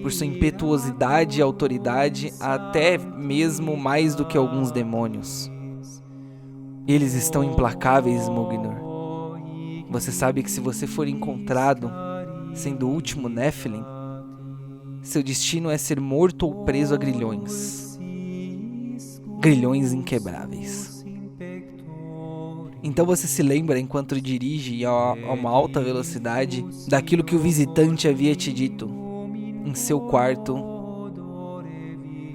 por sua impetuosidade e autoridade, até mesmo mais do que alguns demônios. Eles estão implacáveis, Mugnor. Você sabe que se você for encontrado sendo o último Nephilim, seu destino é ser morto ou preso a grilhões. Grilhões inquebráveis. Então você se lembra, enquanto dirige a uma alta velocidade, daquilo que o visitante havia te dito em seu quarto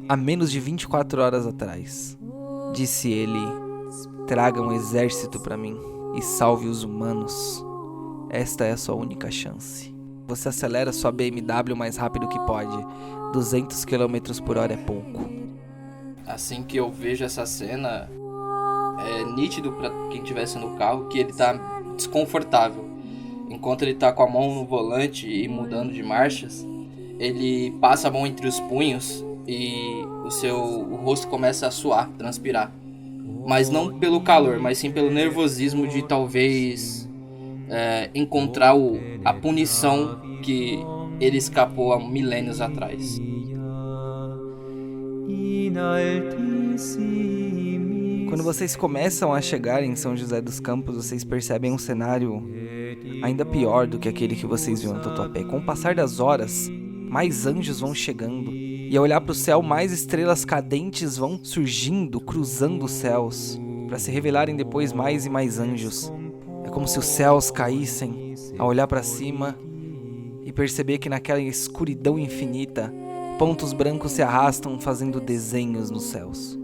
há menos de 24 horas atrás. Disse ele: traga um exército para mim e salve os humanos. Esta é a sua única chance. Você acelera sua BMW o mais rápido que pode. 200 km por hora é pouco. Assim que eu vejo essa cena, é nítido pra quem estivesse no carro que ele tá desconfortável. Enquanto ele tá com a mão no volante e mudando de marchas, ele passa a mão entre os punhos e o rosto começa a suar, transpirar. Mas não pelo calor, mas sim pelo nervosismo de talvez encontrar a punição que ele escapou há milênios atrás. Quando vocês começam a chegar em São José dos Campos, vocês percebem um cenário ainda pior do que aquele que vocês viram no Tatuapé. Com o passar das horas, mais anjos vão chegando. E ao olhar para o céu, mais estrelas cadentes vão surgindo, cruzando os céus, para se revelarem depois mais e mais anjos. É como se os céus caíssem ao olhar para cima e perceber que naquela escuridão infinita, pontos brancos se arrastam fazendo desenhos nos céus.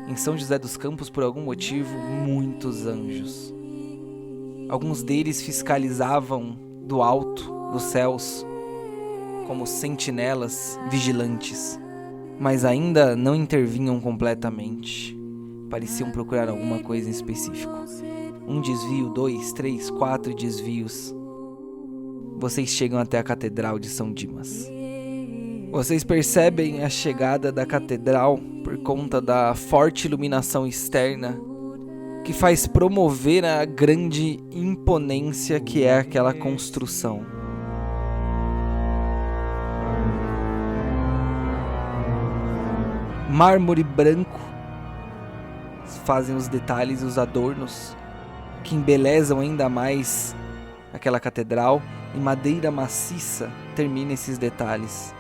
Em São José dos Campos, por algum motivo, muitos anjos. Alguns deles fiscalizavam do alto dos céus como sentinelas vigilantes, mas ainda não intervinham completamente. Pareciam procurar alguma coisa em específico. Um desvio, 2, 3, 4 desvios. Vocês chegam até a Catedral de São Dimas. Vocês percebem a chegada da catedral por conta da forte iluminação externa que faz promover a grande imponência que é aquela construção. Mármore branco fazem os detalhes e os adornos que embelezam ainda mais aquela catedral, e madeira maciça termina esses detalhes.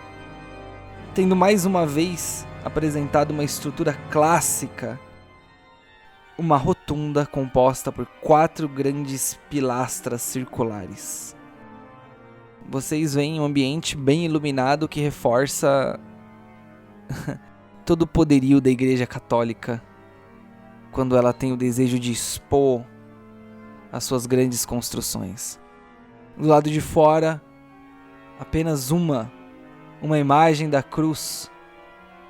Tendo mais uma vez apresentado uma estrutura clássica, uma rotunda composta por 4 grandes pilastras circulares. Vocês veem um ambiente bem iluminado que reforça todo o poderio da Igreja Católica quando ela tem o desejo de expor as suas grandes construções. Do lado de fora, apenas uma imagem da cruz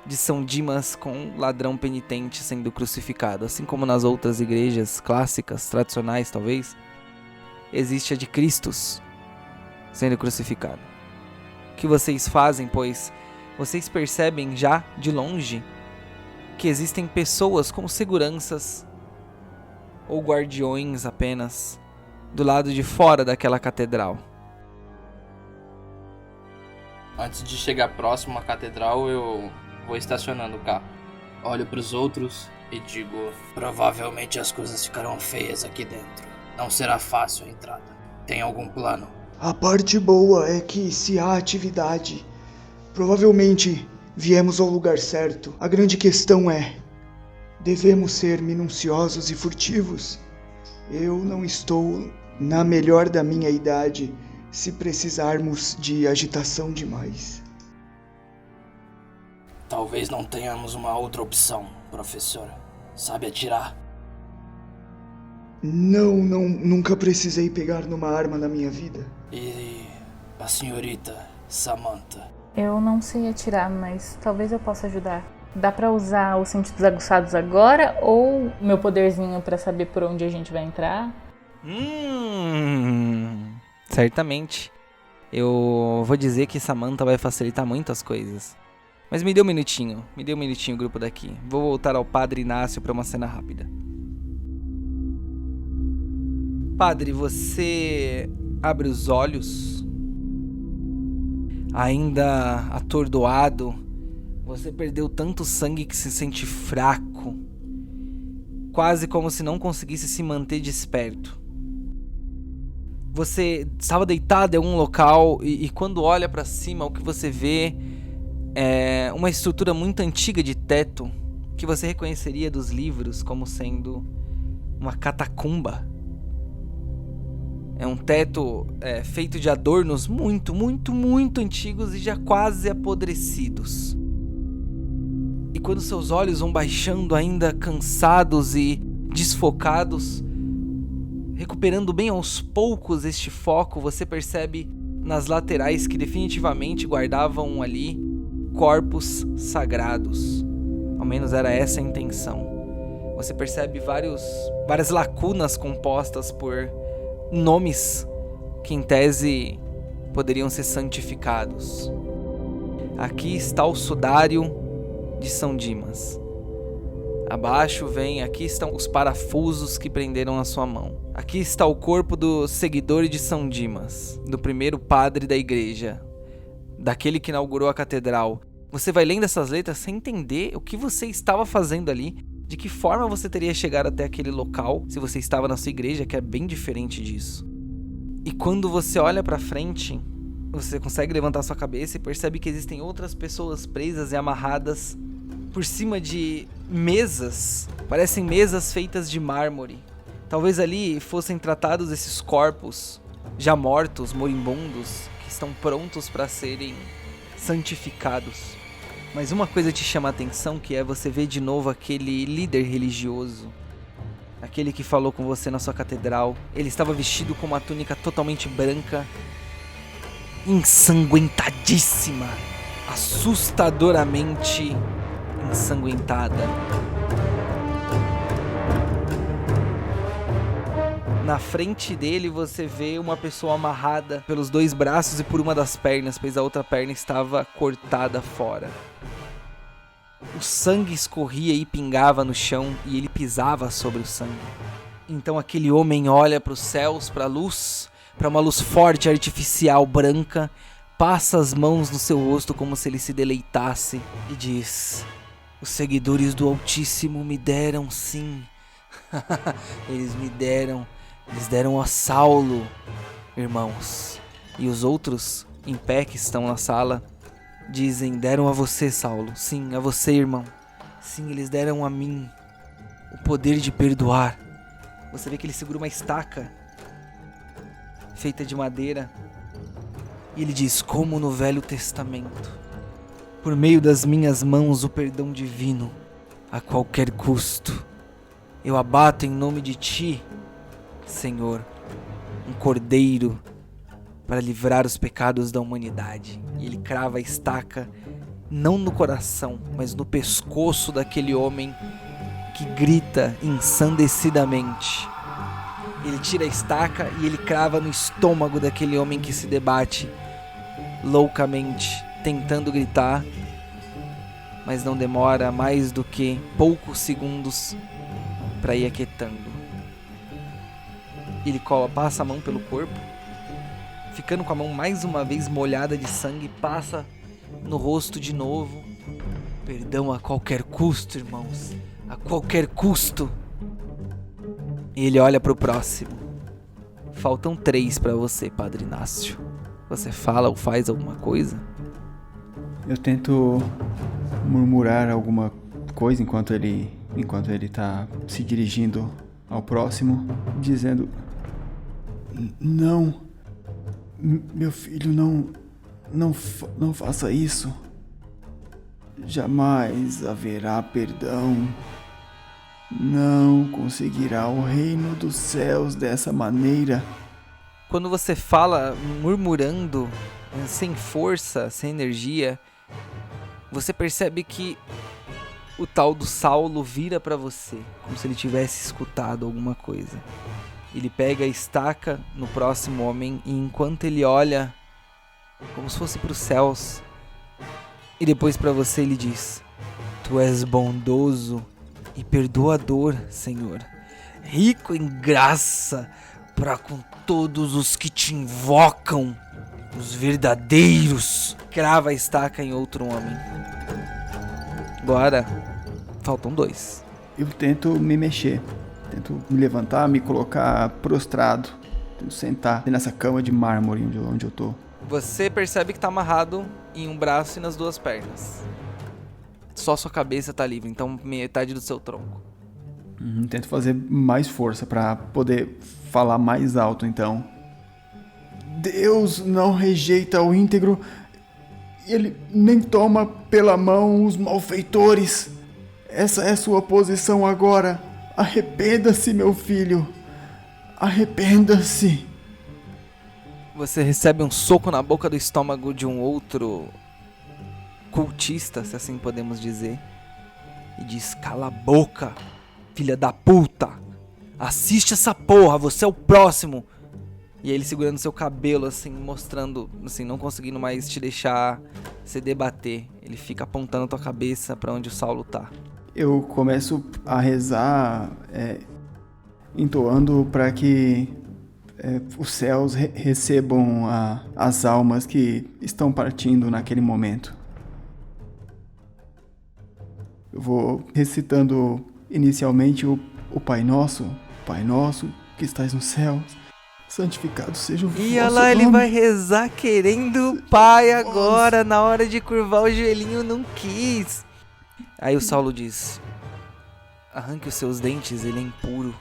de São Dimas com um ladrão penitente sendo crucificado. Assim como nas outras igrejas clássicas, tradicionais talvez, existe a de Cristos sendo crucificado. O que vocês fazem, pois vocês percebem já de longe que existem pessoas como seguranças ou guardiões apenas do lado de fora daquela catedral. Antes de chegar próximo à catedral, eu vou estacionando o carro. Olho pros outros e digo: provavelmente as coisas ficarão feias aqui dentro. Não será fácil a entrada. Tem algum plano? A parte boa é que, se há atividade, provavelmente viemos ao lugar certo. A grande questão é: devemos ser minuciosos e furtivos. Eu não estou na melhor da minha idade se precisarmos de agitação demais. Talvez não tenhamos uma outra opção, professor. Sabe atirar? Nunca precisei pegar numa arma na minha vida. E a senhorita Samantha? Eu não sei atirar, mas talvez eu possa ajudar. Dá pra usar os sentidos aguçados agora ou meu poderzinho pra saber por onde a gente vai entrar? Certamente. Eu vou dizer que Samantha vai facilitar muitas coisas. Mas me dê um minutinho, grupo daqui. Vou voltar ao Padre Inácio para uma cena rápida. Padre, você abre os olhos. Ainda atordoado, você perdeu tanto sangue que se sente fraco. Quase como se não conseguisse se manter desperto. Você estava deitado em algum local e quando olha para cima, o que você vê é uma estrutura muito antiga de teto que você reconheceria dos livros como sendo uma catacumba. É um teto feito de adornos muito antigos e já quase apodrecidos. E quando seus olhos vão baixando ainda cansados e desfocados, recuperando bem aos poucos este foco, você percebe nas laterais que definitivamente guardavam ali corpos sagrados. Ao menos era essa a intenção. Você percebe várias lacunas compostas por nomes que em tese poderiam ser santificados. Aqui está o sudário de São Dimas. Abaixo aqui estão os parafusos que prenderam a sua mão. Aqui está o corpo do seguidor de São Dimas, do primeiro padre da igreja, daquele que inaugurou a catedral. Você vai lendo essas letras sem entender o que você estava fazendo ali, de que forma você teria chegado até aquele local, se você estava na sua igreja, que é bem diferente disso. E quando você olha pra frente, Você consegue levantar sua cabeça e percebe que existem outras pessoas presas e amarradas por cima de mesas. Parecem mesas feitas de mármore. Talvez ali fossem tratados esses corpos já mortos, moribundos, que estão prontos para serem santificados. Mas uma coisa te chama a atenção, que é você ver de novo aquele líder religioso. Aquele que falou com você na sua catedral. Ele estava vestido com uma túnica totalmente branca, ensanguentadíssima, assustadoramente ensanguentada. Na frente dele você vê uma pessoa amarrada pelos 2 braços e por uma das pernas, pois a outra perna estava cortada fora. O sangue escorria e pingava no chão e ele pisava sobre o sangue. Então aquele homem olha para os céus, para a luz, para uma luz forte, artificial, branca, passa as mãos no seu rosto como se ele se deleitasse e diz: os seguidores do Altíssimo me deram, sim. Eles deram a Saulo, irmãos. E os outros, em pé que estão na sala, dizem: deram a você, Saulo. Sim, a você, irmão. Sim, eles deram a mim o poder de perdoar. Você vê que ele segura uma estaca feita de madeira. E ele diz: como no Velho Testamento, por meio das minhas mãos o perdão divino, a qualquer custo. Eu abato em nome de ti, Senhor, um cordeiro para livrar os pecados da humanidade. E ele crava a estaca não no coração, mas no pescoço daquele homem que grita ensandecidamente. Ele tira a estaca e ele crava no estômago daquele homem que se debate loucamente, tentando gritar, mas não demora mais do que poucos segundos para ir aquietando. Ele passa a mão pelo corpo, ficando com a mão mais uma vez molhada de sangue, passa no rosto de novo. Perdão a qualquer custo, irmãos, a qualquer custo. E ele olha pro próximo. Faltam 3 para você, Padre Inácio. Você fala ou faz alguma coisa? Eu tento murmurar alguma coisa enquanto ele tá se dirigindo ao próximo, dizendo: não, meu filho, não faça isso. Jamais haverá perdão. Não conseguirá o reino dos céus dessa maneira. Quando você fala murmurando, sem força, sem energia, você percebe que o tal do Saulo vira pra você, como se ele tivesse escutado alguma coisa. Ele pega a estaca no próximo homem e enquanto ele olha, como se fosse pros céus, e depois pra você ele diz: tu és bondoso e perdoador, Senhor, rico em graça para com todos os que te invocam, os verdadeiros. Crava a estaca em outro homem. Agora, faltam 2. Eu tento me mexer, tento me levantar, me colocar prostrado, tento sentar nessa cama de mármore onde eu tô. Você percebe que tá amarrado em um braço e nas 2 pernas. Só sua cabeça tá livre, então metade do seu tronco. Tento fazer mais força pra poder falar mais alto, então. Deus não rejeita o íntegro, ele nem toma pela mão os malfeitores. Essa é sua posição agora. Arrependa-se, meu filho. Arrependa-se. Você recebe um soco na boca do estômago de um outro cultista, se assim podemos dizer, e diz: cala a boca, filha da puta, assiste essa porra, você é o próximo. E aí ele segurando seu cabelo assim, mostrando, assim, não conseguindo mais te deixar se debater. Ele fica apontando a tua cabeça pra onde o Saulo tá. Eu começo a rezar, entoando para que os céus recebam as almas que estão partindo naquele momento. Eu vou recitando inicialmente o Pai Nosso que estás nos céus, Santificado seja o vosso E olha lá, ele nome. vai rezar querendo o pai agora, na hora de curvar o joelhinho, não quis. Aí o Saulo diz: arranque os seus dentes, ele é impuro.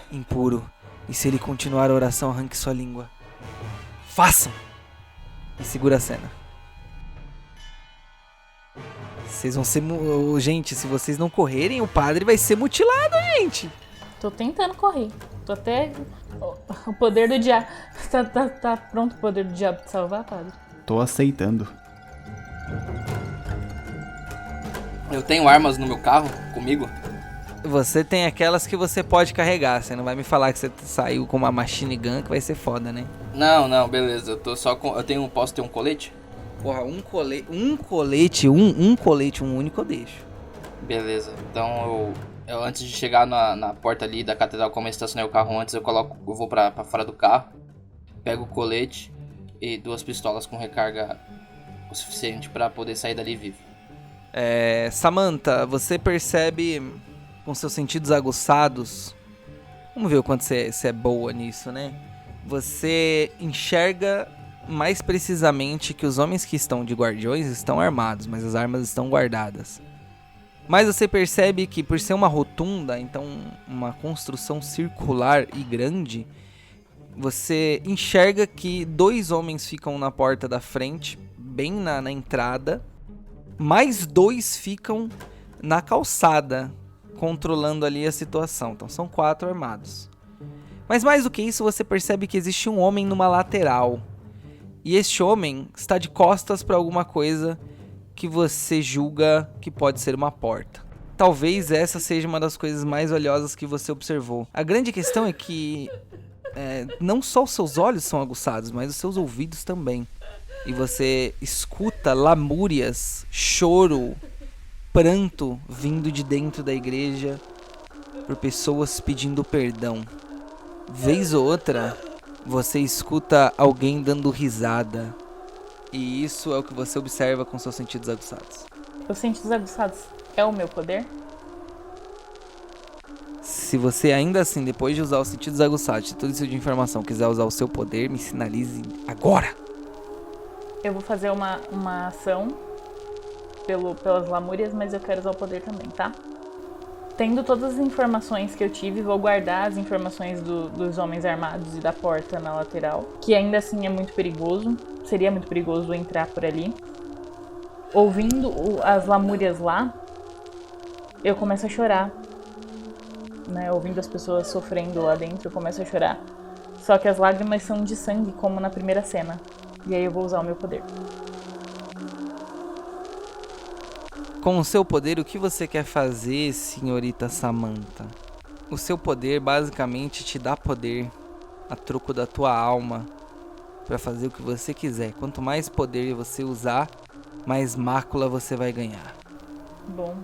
Impuro. E se ele continuar a oração, arranque sua língua. Façam! E segura a cena. Vocês vão ser... Gente, se vocês não correrem, o padre vai ser mutilado, gente. Tô tentando correr. Tô até... O poder do diabo... Tá pronto o poder do diabo te salvar, padre? Tô aceitando. Eu tenho armas no meu carro comigo? Você tem aquelas que você pode carregar. Você não vai me falar que você saiu com uma machine gun, que vai ser foda, né? Não, beleza. Eu tô só com... Posso ter um colete? Porra, um único eu deixo. Beleza. Então eu antes de chegar na porta ali da catedral, como eu estacionei o carro antes, eu vou pra fora do carro, pego o colete e 2 pistolas com recarga o suficiente pra poder sair dali vivo. Samantha, você percebe com seus sentidos aguçados, vamos ver o quanto você é boa nisso, né? Você enxerga mais precisamente que os homens que estão de guardiões estão armados, mas as armas estão guardadas. Mas você percebe que por ser uma rotunda, então uma construção circular e grande, você enxerga que 2 homens ficam na porta da frente, bem na entrada, mais 2 ficam na calçada, controlando ali a situação. Então são 4 armados. Mas mais do que isso, você percebe que existe um homem numa lateral. E este homem está de costas para alguma coisa que você julga que pode ser uma porta. Talvez essa seja uma das coisas mais valiosas que você observou. A grande questão é que não só os seus olhos são aguçados, mas os seus ouvidos também. E você escuta lamúrias, choro, pranto vindo de dentro da igreja por pessoas pedindo perdão. Vez ou outra, você escuta alguém dando risada. E isso é o que você observa com seus sentidos aguçados. Os sentidos aguçados é o meu poder? Se você ainda assim, depois de usar os sentidos aguçados, tudo isso de informação, quiser usar o seu poder, me sinalize agora. Eu vou fazer uma ação pelas lamúrias, mas eu quero usar o poder também, tá? Tendo todas as informações que eu tive, vou guardar as informações dos homens armados e da porta na lateral, que ainda assim é muito perigoso, seria muito perigoso entrar por ali. Ouvindo as lamúrias lá, eu começo a chorar, né? Ouvindo as pessoas sofrendo lá dentro, eu começo a chorar. Só que as lágrimas são de sangue, como na primeira cena. E aí eu vou usar o meu poder. Com o seu poder, o que você quer fazer, senhorita Samantha? O seu poder basicamente te dá poder a troco da tua alma para fazer o que você quiser. Quanto mais poder você usar, mais mácula você vai ganhar. Bom,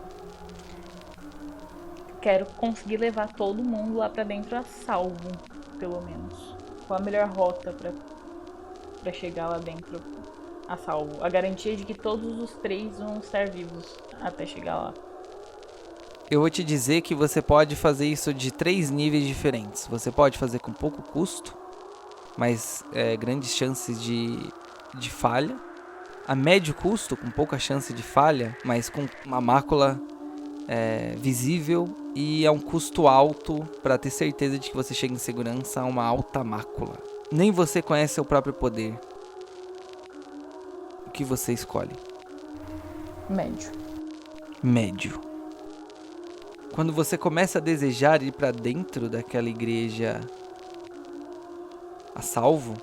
quero conseguir levar todo mundo lá pra dentro a salvo, pelo menos. Qual a melhor rota pra chegar lá dentro a salvo? A garantia de que todos os 3 vão estar vivos até chegar lá. Eu vou te dizer que você pode fazer isso de 3 níveis diferentes. Você pode fazer com pouco custo, mas grandes chances de falha. A médio custo, com pouca chance de falha, mas com uma mácula visível. E a um custo alto, para ter certeza de que você chega em segurança, a uma alta mácula. Nem você conhece seu próprio poder. O que você escolhe? Médio. Médio. Quando você começa a desejar ir para dentro daquela igreja a salvo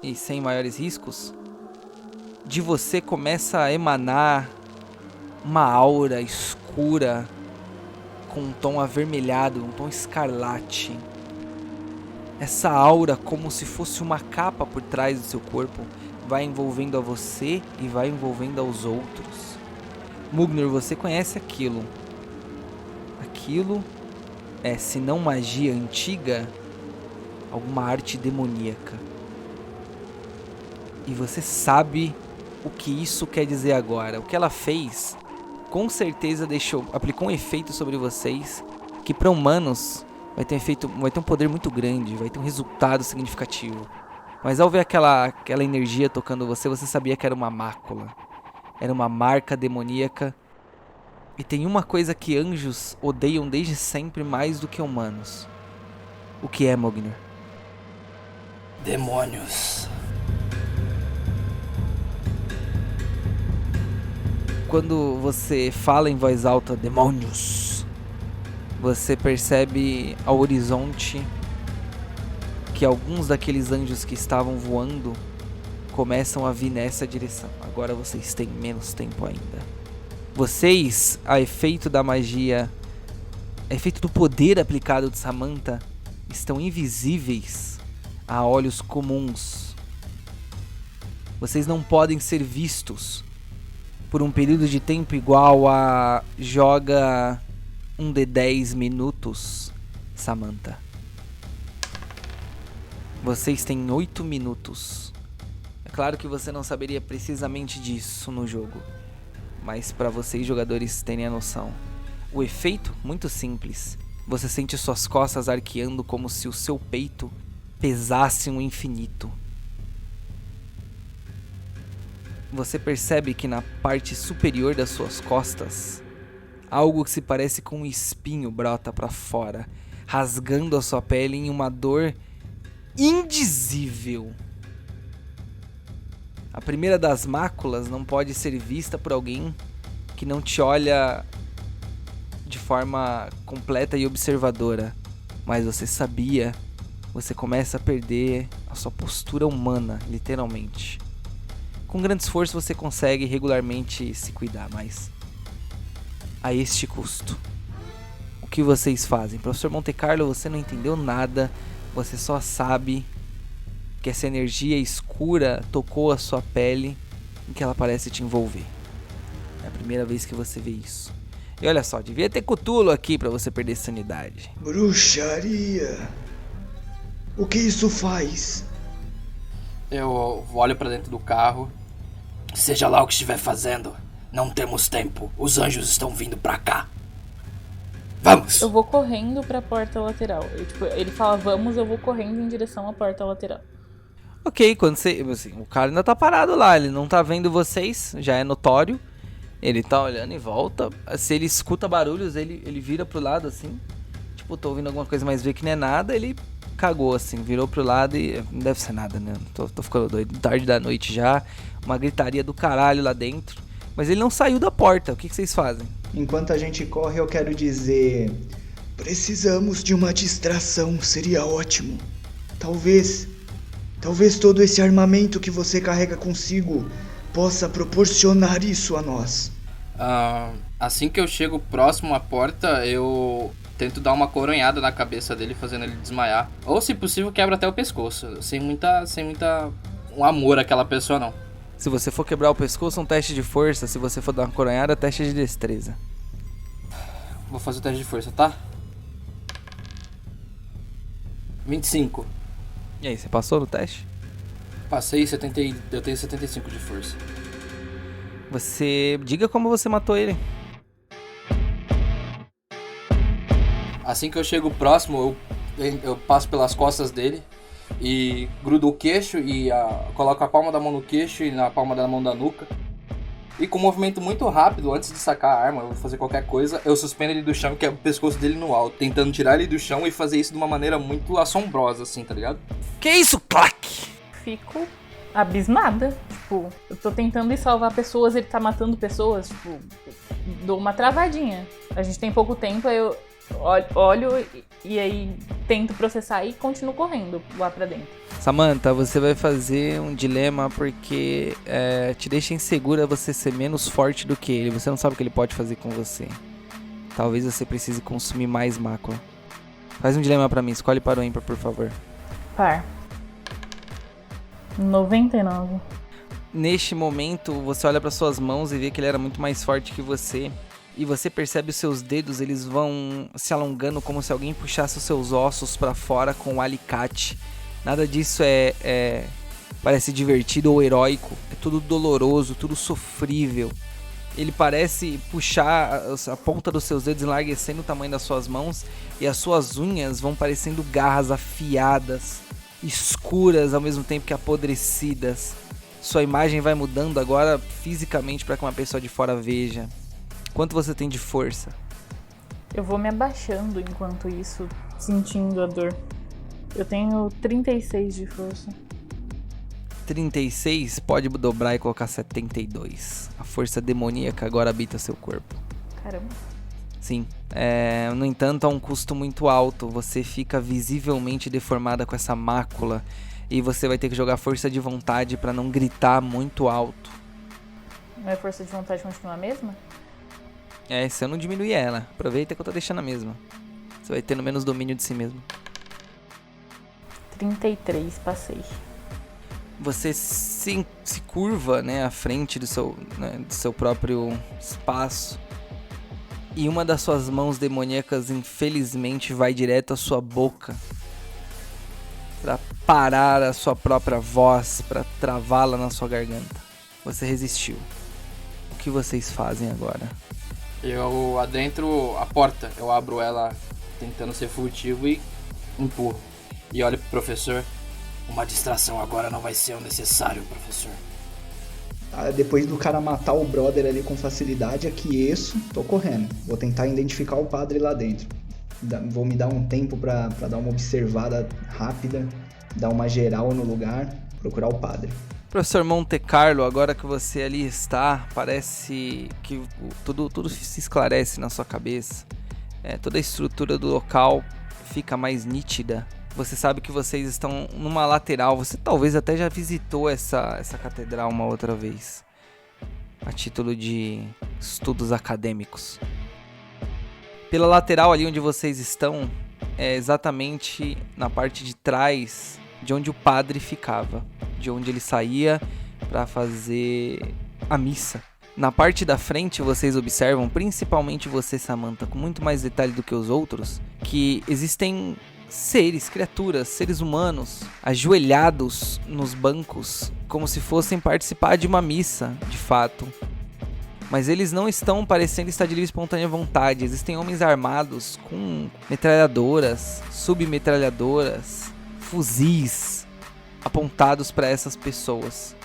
e sem maiores riscos, de você começa a emanar uma aura escura com um tom avermelhado, um tom escarlate. Essa aura, como se fosse uma capa por trás do seu corpo, vai envolvendo a você e vai envolvendo aos outros. Mugnor, você conhece aquilo. Aquilo é, se não magia antiga, alguma arte demoníaca. E você sabe o que isso quer dizer agora. O que ela fez, com certeza aplicou um efeito sobre vocês que para humanos vai ter um poder muito grande, vai ter um resultado significativo. Mas ao ver aquela energia tocando você sabia que era uma mácula. Era uma marca demoníaca. E tem uma coisa que anjos odeiam desde sempre mais do que humanos. O que é, Mognir? Demônios. Quando você fala em voz alta, demônios, você percebe ao horizonte que alguns daqueles anjos que estavam voando começam a vir nessa direção. Agora vocês têm menos tempo ainda. Vocês, a efeito da magia, a efeito do poder aplicado de Samantha, estão invisíveis a olhos comuns. Vocês não podem ser vistos por um período de tempo igual a joga um de 10 minutos, Samantha. Vocês têm 8 minutos. É claro que você não saberia precisamente disso no jogo, mas para vocês jogadores terem a noção, o efeito muito simples. Você sente suas costas arqueando como se o seu peito pesasse um infinito. Você percebe que na parte superior das suas costas, algo que se parece com um espinho brota para fora, rasgando a sua pele em uma dor indizível. A primeira das máculas não pode ser vista por alguém que não te olha de forma completa e observadora, mas você começa a perder a sua postura humana, literalmente. Com grande esforço você consegue regularmente se cuidar, mas a este custo. O que vocês fazem? Professor Monte Carlo, você não entendeu nada, você só sabe que essa energia escura tocou a sua pele e que ela parece te envolver. É a primeira vez que você vê isso. E olha só, devia ter Cthulhu aqui pra você perder sanidade. Bruxaria. O que isso faz? Eu olho pra dentro do carro. Seja lá o que estiver fazendo, não temos tempo. Os anjos estão vindo pra cá. Vamos! Eu vou correndo pra porta lateral. Ele fala vamos, eu vou correndo em direção à porta lateral. Ok, quando você... Assim, o cara ainda tá parado lá, ele não tá vendo vocês, já é notório. Ele tá olhando em volta. Se ele escuta barulhos, ele vira pro lado assim. Tipo, tô ouvindo alguma coisa, mas vê que não é nada, ele cagou assim, virou pro lado e... Não deve ser nada, né? Tô ficando doido. Tarde da noite já, uma gritaria do caralho lá dentro. Mas ele não saiu da porta, o que vocês fazem? Enquanto a gente corre, eu quero dizer... Precisamos de uma distração, seria ótimo. Talvez todo esse armamento que você carrega consigo possa proporcionar isso a nós. Assim que eu chego próximo à porta, eu tento dar uma coronhada na cabeça dele, fazendo ele desmaiar. Ou, se possível, quebra até o pescoço. Sem muita um amor àquela pessoa, não. Se você for quebrar o pescoço, um teste de força. Se você for dar uma coronhada, teste de destreza. Vou fazer o teste de força, tá? 25. E aí, você passou no teste? Passei, eu tenho 75 de força. Você... Diga como você matou ele. Assim que eu chego próximo, eu passo pelas costas dele e grudo o queixo e coloco a palma da mão no queixo e na palma da mão da nuca. E com um movimento muito rápido, antes de sacar a arma, eu vou fazer qualquer coisa, eu suspendo ele do chão e quebro o pescoço dele no alto, tentando tirar ele do chão e fazer isso de uma maneira muito assombrosa, assim, tá ligado? Que isso, claque? Fico abismada. Tipo, eu tô tentando ir salvar pessoas, ele tá matando pessoas. Tipo, dou uma travadinha. A gente tem pouco tempo, aí eu olho e aí tento processar e continuo correndo lá pra dentro. Samantha, você vai fazer um dilema porque te deixa insegura você ser menos forte do que ele. Você não sabe o que ele pode fazer com você. Talvez você precise consumir mais mácula. Faz um dilema pra mim, escolhe para o ímpar, por favor. Par. 99. Neste momento, você olha para suas mãos e vê que ele era muito mais forte que você. E você percebe os seus dedos, eles vão se alongando como se alguém puxasse os seus ossos para fora com um alicate. Nada disso parece divertido ou heróico. É tudo doloroso, tudo sofrível. Ele parece puxar a ponta dos seus dedos, enlarguecendo o tamanho das suas mãos, e as suas unhas vão parecendo garras afiadas, escuras ao mesmo tempo que apodrecidas. Sua imagem vai mudando agora fisicamente para que uma pessoa de fora veja. Quanto você tem de força? Eu vou me abaixando enquanto isso, sentindo a dor. Eu tenho 36 de força. 36, pode dobrar e colocar 72. A força demoníaca agora habita seu corpo. Caramba. Sim. No entanto, a um custo muito alto. Você fica visivelmente deformada com essa mácula. E você vai ter que jogar força de vontade pra não gritar muito alto. Minha força de vontade continua a mesma? Se eu não diminuir ela. Aproveita que eu tô deixando a mesma. Você vai tendo menos domínio de si mesmo. 33, passei. Você se curva, né, à frente do seu próprio espaço. E uma das suas mãos demoníacas, infelizmente, vai direto à sua boca. Pra parar a sua própria voz, pra travá-la na sua garganta. Você resistiu. O que vocês fazem agora? Eu adentro a porta, eu abro ela tentando ser furtivo e empurro. E olho pro professor. Uma distração agora não vai ser o necessário, professor. Depois do cara matar o brother ali com facilidade, aqueço, tô correndo. Vou tentar identificar o padre lá dentro. Vou me dar um tempo pra dar uma observada rápida, dar uma geral no lugar, procurar o padre. Professor Monte Carlo, agora que você ali está, parece que tudo se esclarece na sua cabeça. Toda a estrutura do local fica mais nítida. Você sabe que vocês estão numa lateral. Você talvez até já visitou essa catedral uma outra vez, a título de estudos acadêmicos. Pela lateral ali onde vocês estão, é exatamente na parte de trás de onde o padre ficava, de onde ele saía para fazer a missa. Na parte da frente vocês observam, principalmente você, Samantha, com muito mais detalhe do que os outros, que existem criaturas, seres humanos, ajoelhados nos bancos, como se fossem participar de uma missa, de fato. Mas eles não estão parecendo estar de livre e espontânea vontade. Existem homens armados com metralhadoras, submetralhadoras, fuzis apontados para essas pessoas.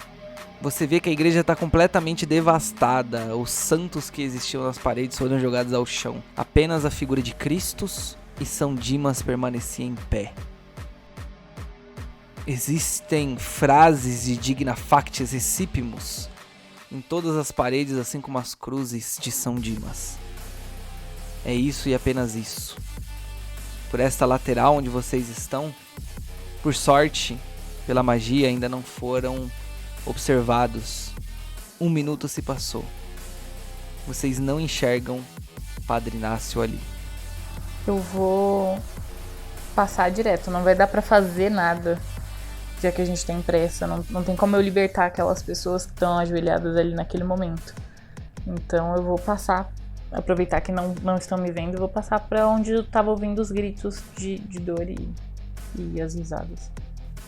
Você vê que a igreja está completamente devastada. Os santos que existiam nas paredes foram jogados ao chão. Apenas a figura de Cristo e São Dimas permanecia em pé. Existem frases de Digna Factis Recipimus em todas as paredes, assim como as cruzes de São Dimas. É isso e apenas isso. Por esta lateral onde vocês estão, por sorte, pela magia, ainda não foram observados. 1 minuto se passou. Vocês não enxergam Padre Inácio ali. Eu vou passar direto, não vai dar pra fazer nada, já que a gente tem pressa, não tem como eu libertar aquelas pessoas que estão ajoelhadas ali naquele momento. Então eu vou passar, aproveitar que não estão me vendo, eu vou passar pra onde eu tava ouvindo os gritos de dor e as risadas.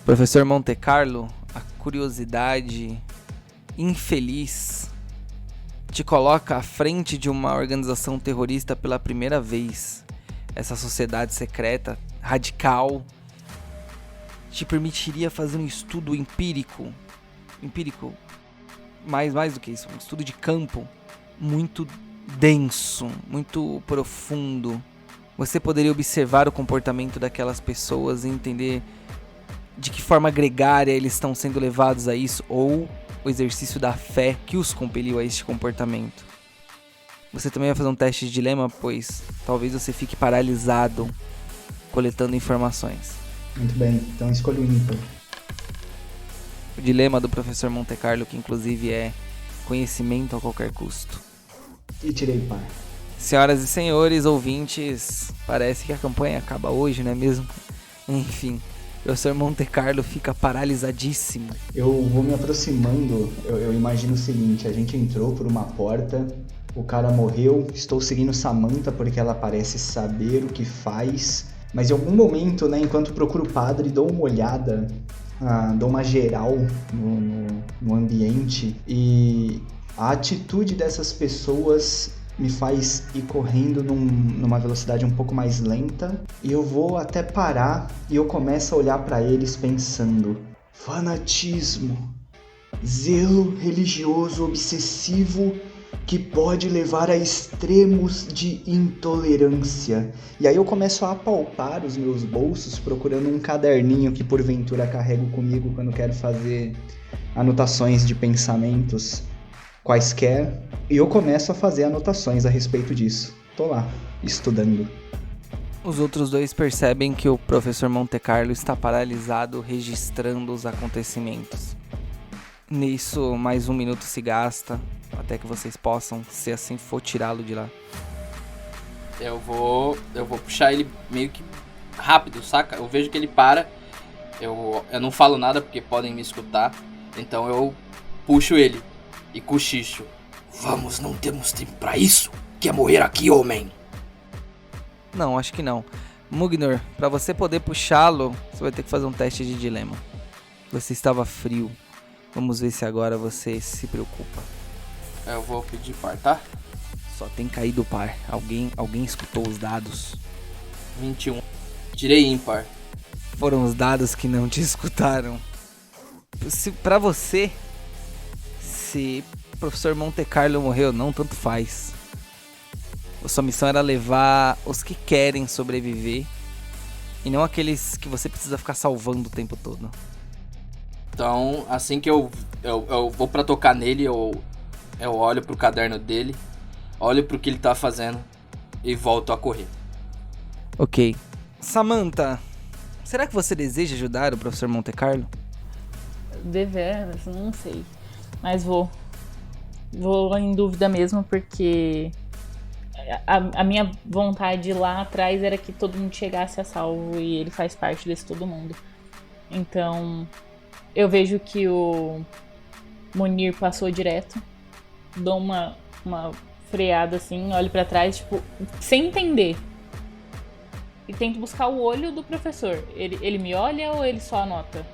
Professor Monte Carlo, a curiosidade infeliz te coloca à frente de uma organização terrorista pela primeira vez. Essa sociedade secreta, radical, te permitiria fazer um estudo empírico, mais do que isso, um estudo de campo muito denso, muito profundo. Você poderia observar o comportamento daquelas pessoas e entender de que forma gregária eles estão sendo levados a isso, ou o exercício da fé que os compeliu a este comportamento. Você também vai fazer um teste de dilema, pois talvez você fique paralisado coletando informações. Muito bem, então escolho o ímpar. O dilema do professor Monte Carlo, que inclusive é conhecimento a qualquer custo. E tirei par. Senhoras e senhores, ouvintes, parece que a campanha acaba hoje, não é mesmo? Enfim, o professor Monte Carlo fica paralisadíssimo. Eu vou me aproximando, eu imagino o seguinte, a gente entrou por uma porta, o cara morreu, estou seguindo Samantha porque ela parece saber o que faz, mas em algum momento, né, enquanto procuro o padre, dou uma olhada dou uma geral no ambiente e a atitude dessas pessoas me faz ir correndo numa velocidade um pouco mais lenta e eu vou até parar e eu começo a olhar para eles pensando: fanatismo, zelo religioso obsessivo que pode levar a extremos de intolerância. E aí eu começo a apalpar os meus bolsos procurando um caderninho que porventura carrego comigo quando quero fazer anotações de pensamentos quaisquer, e eu começo a fazer anotações a respeito disso. Tô lá, estudando. Os outros dois percebem que o professor Monte Carlo está paralisado registrando os acontecimentos. Nisso, mais 1 minuto se gasta, até que vocês possam, se assim for, tirá-lo de lá. Eu vou puxar ele meio que rápido, saca? Eu vejo que ele para, eu não falo nada porque podem me escutar, então eu puxo ele e cochicho. Vamos, não temos tempo pra isso. Quer morrer aqui, homem? Não, acho que não. Mugnor, pra você poder puxá-lo, você vai ter que fazer um teste de dilema. Você estava frio. Vamos ver se agora você se preocupa. Eu vou pedir par, tá? Só tem caído par. Alguém escutou os dados? 21. Tirei ímpar. Foram os dados que não te escutaram. Pra você, se o professor Monte Carlo morreu ou não, tanto faz. A sua missão era levar os que querem sobreviver e não aqueles que você precisa ficar salvando o tempo todo. Então, assim que eu vou pra tocar nele, eu olho pro caderno dele, olho pro que ele tá fazendo e volto a correr. Ok. Samantha, será que você deseja ajudar o professor Monte Carlo? Deveras, não sei. Mas vou em dúvida mesmo, porque a minha vontade lá atrás era que todo mundo chegasse a salvo e ele faz parte desse todo mundo. Então, eu vejo que o Munir passou direto, dou uma freada assim, olho pra trás, tipo, sem entender. E tento buscar o olho do professor. Ele me olha ou ele só anota?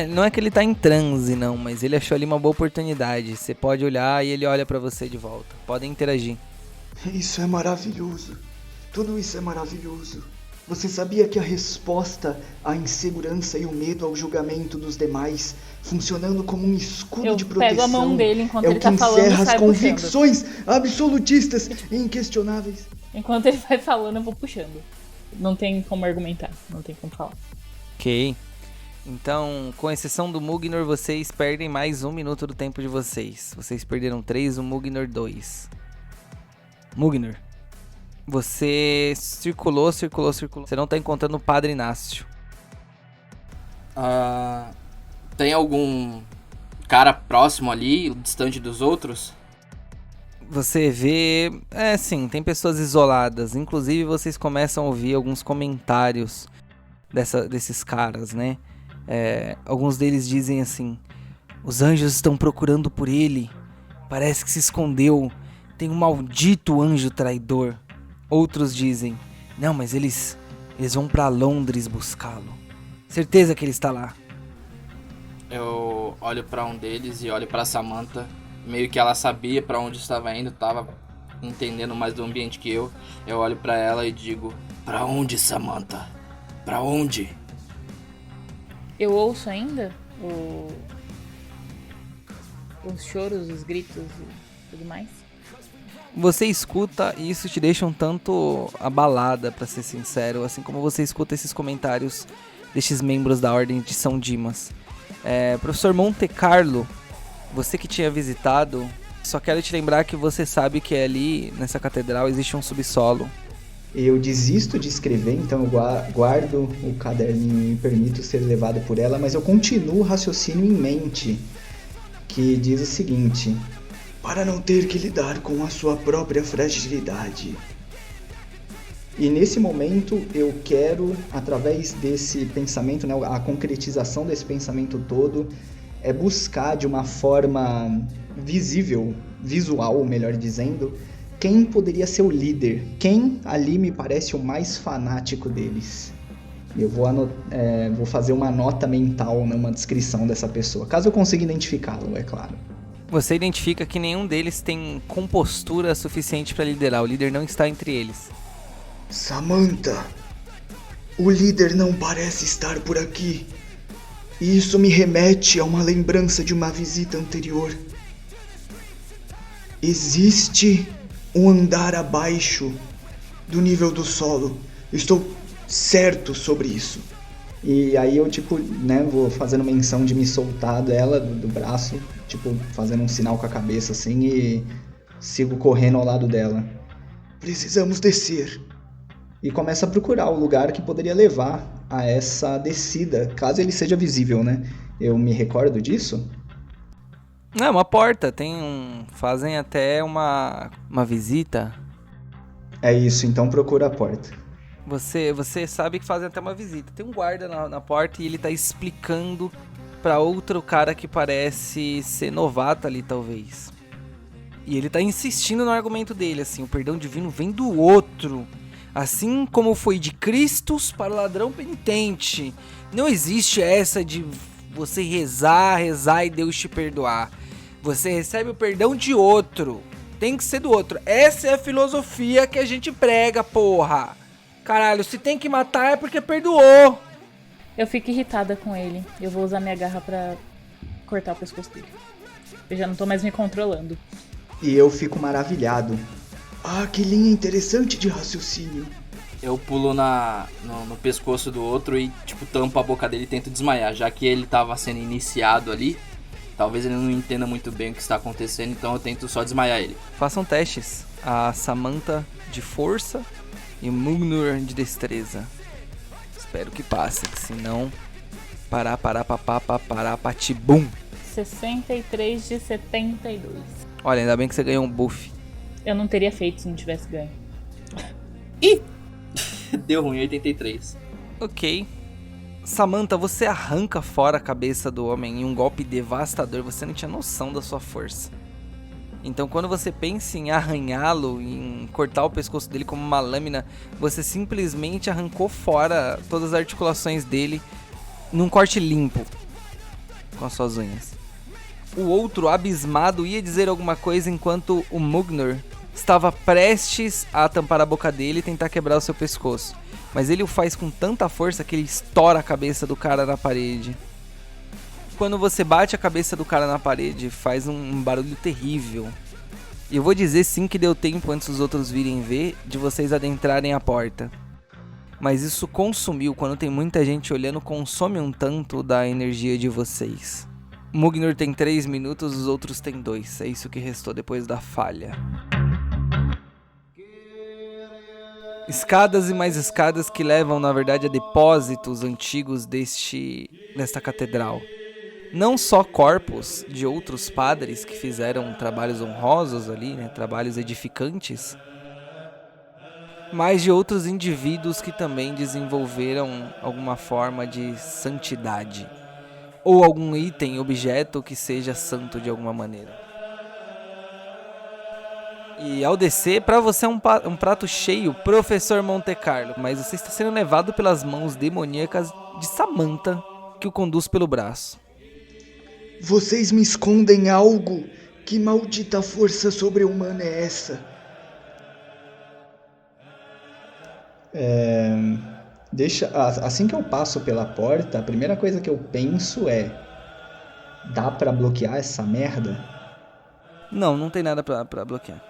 Não é que ele tá em transe, não, mas ele achou ali uma boa oportunidade. Você pode olhar e ele olha pra você de volta. Podem interagir. Isso é maravilhoso. Tudo isso é maravilhoso. Você sabia que a resposta à insegurança e o medo ao julgamento dos demais, funcionando como um escudo de proteção, pego a mão dele enquanto ele é o que tá falando e encerra as sai convicções absolutistas e inquestionáveis. Enquanto ele vai falando, eu vou puxando. Não tem como argumentar, não tem como falar. Ok. Então, com exceção do Mugnor, vocês perdem mais 1 minuto do tempo de vocês. Vocês perderam 3, o Mugnor 2. Mugnor, você circulou. Você não tá encontrando o Padre Inácio. Tem algum cara próximo ali, distante dos outros? Você vê... sim, tem pessoas isoladas. Inclusive, vocês começam a ouvir alguns comentários desses caras, né? Alguns deles dizem assim: os anjos estão procurando por ele. Parece que se escondeu. Tem um maldito anjo traidor. Outros dizem: não, mas eles vão pra Londres buscá-lo. Certeza que ele está lá. Eu olho pra um deles e olho pra Samantha. Meio que ela sabia pra onde estava indo, tava entendendo mais do ambiente que eu. Eu olho pra ela e digo: pra onde, Samantha? Pra onde? Eu ouço ainda os choros, os gritos e tudo mais? Você escuta e isso te deixa um tanto abalada, pra ser sincero. Assim como você escuta esses comentários destes membros da Ordem de São Dimas. Professor Monte Carlo, você que tinha visitado, só quero te lembrar que você sabe que ali, nessa catedral, existe um subsolo. Eu desisto de escrever, então eu guardo o caderninho e me permito ser levado por ela, mas eu continuo o raciocínio em mente, que diz o seguinte: para não ter que lidar com a sua própria fragilidade. E nesse momento eu quero, através desse pensamento, né, a concretização desse pensamento todo, buscar de uma forma visual, melhor dizendo, quem poderia ser o líder, quem ali me parece o mais fanático deles. Eu vou fazer uma nota mental, né, uma descrição dessa pessoa, caso eu consiga identificá-lo, é claro. Você identifica que nenhum deles tem compostura suficiente para liderar. O líder não está entre eles. Samantha, o líder não parece estar por aqui. E isso me remete a uma lembrança de uma visita anterior. Existe um andar abaixo do nível do solo. Estou certo sobre isso. E aí eu, né, vou fazendo menção de me soltar dela, do braço, fazendo um sinal com a cabeça assim e sigo correndo ao lado dela. Precisamos descer. E começo a procurar o lugar que poderia levar a essa descida, caso ele seja visível, né? Eu me recordo disso? Não, é uma porta, fazem até uma visita. É isso, então procura a porta. Você sabe que fazem até uma visita. Tem um guarda na porta e ele tá explicando pra outro cara que parece ser novato ali, talvez. E ele tá insistindo no argumento dele, assim, o perdão divino vem do outro. Assim como foi de Cristo para o ladrão penitente. Não existe essa de você rezar e Deus te perdoar. Você recebe o perdão de outro. Tem que ser do outro. Essa é a filosofia que a gente prega, porra. Caralho, se tem que matar é porque perdoou. Eu fico irritada com ele. Eu vou usar minha garra pra cortar o pescoço dele. Eu já não tô mais me controlando. E eu fico maravilhado. Ah, que linha interessante de raciocínio. Eu pulo no pescoço do outro e, tampo a boca dele e tento desmaiar. Já que ele tava sendo iniciado ali, talvez ele não entenda muito bem o que está acontecendo, então eu tento só desmaiar ele. Façam testes. A Samantha de força e o Mugnur de destreza. Espero que passe, senão... Pará, patibum. 63 de 72. Olha, ainda bem que você ganhou um buff. Eu não teria feito se não tivesse ganho. Ih! Deu ruim, 83. Ok. Samantha, você arranca fora a cabeça do homem em um golpe devastador. Você não tinha noção da sua força. Então, quando você pensa em arranhá-lo, em cortar o pescoço dele como uma lâmina, você simplesmente arrancou fora todas as articulações dele num corte limpo com as suas unhas. O outro, abismado, ia dizer alguma coisa enquanto o Mugnur estava prestes a tampar a boca dele e tentar quebrar o seu pescoço. Mas ele o faz com tanta força que ele estoura a cabeça do cara na parede. Quando você bate a cabeça do cara na parede, faz um barulho terrível. E eu vou dizer sim que deu tempo antes dos outros virem ver, de vocês adentrarem a porta. Mas isso consumiu, quando tem muita gente olhando, consome um tanto da energia de vocês. Mugnur tem 3 minutos, os outros têm 2. É isso que restou depois da falha. Escadas e mais escadas que levam, na verdade, a depósitos antigos desta catedral. Não só corpos de outros padres que fizeram trabalhos honrosos ali, né, trabalhos edificantes, mas de outros indivíduos que também desenvolveram alguma forma de santidade. Ou algum item, objeto que seja santo de alguma maneira. E ao descer, pra você é um prato cheio, Professor Monte Carlo. Mas você está sendo levado pelas mãos demoníacas de Samantha, que o conduz pelo braço. Vocês me escondem algo? Que maldita força sobre-humana é essa? Assim que eu passo pela porta, a primeira coisa que eu penso é: dá pra bloquear essa merda? Não tem nada pra bloquear.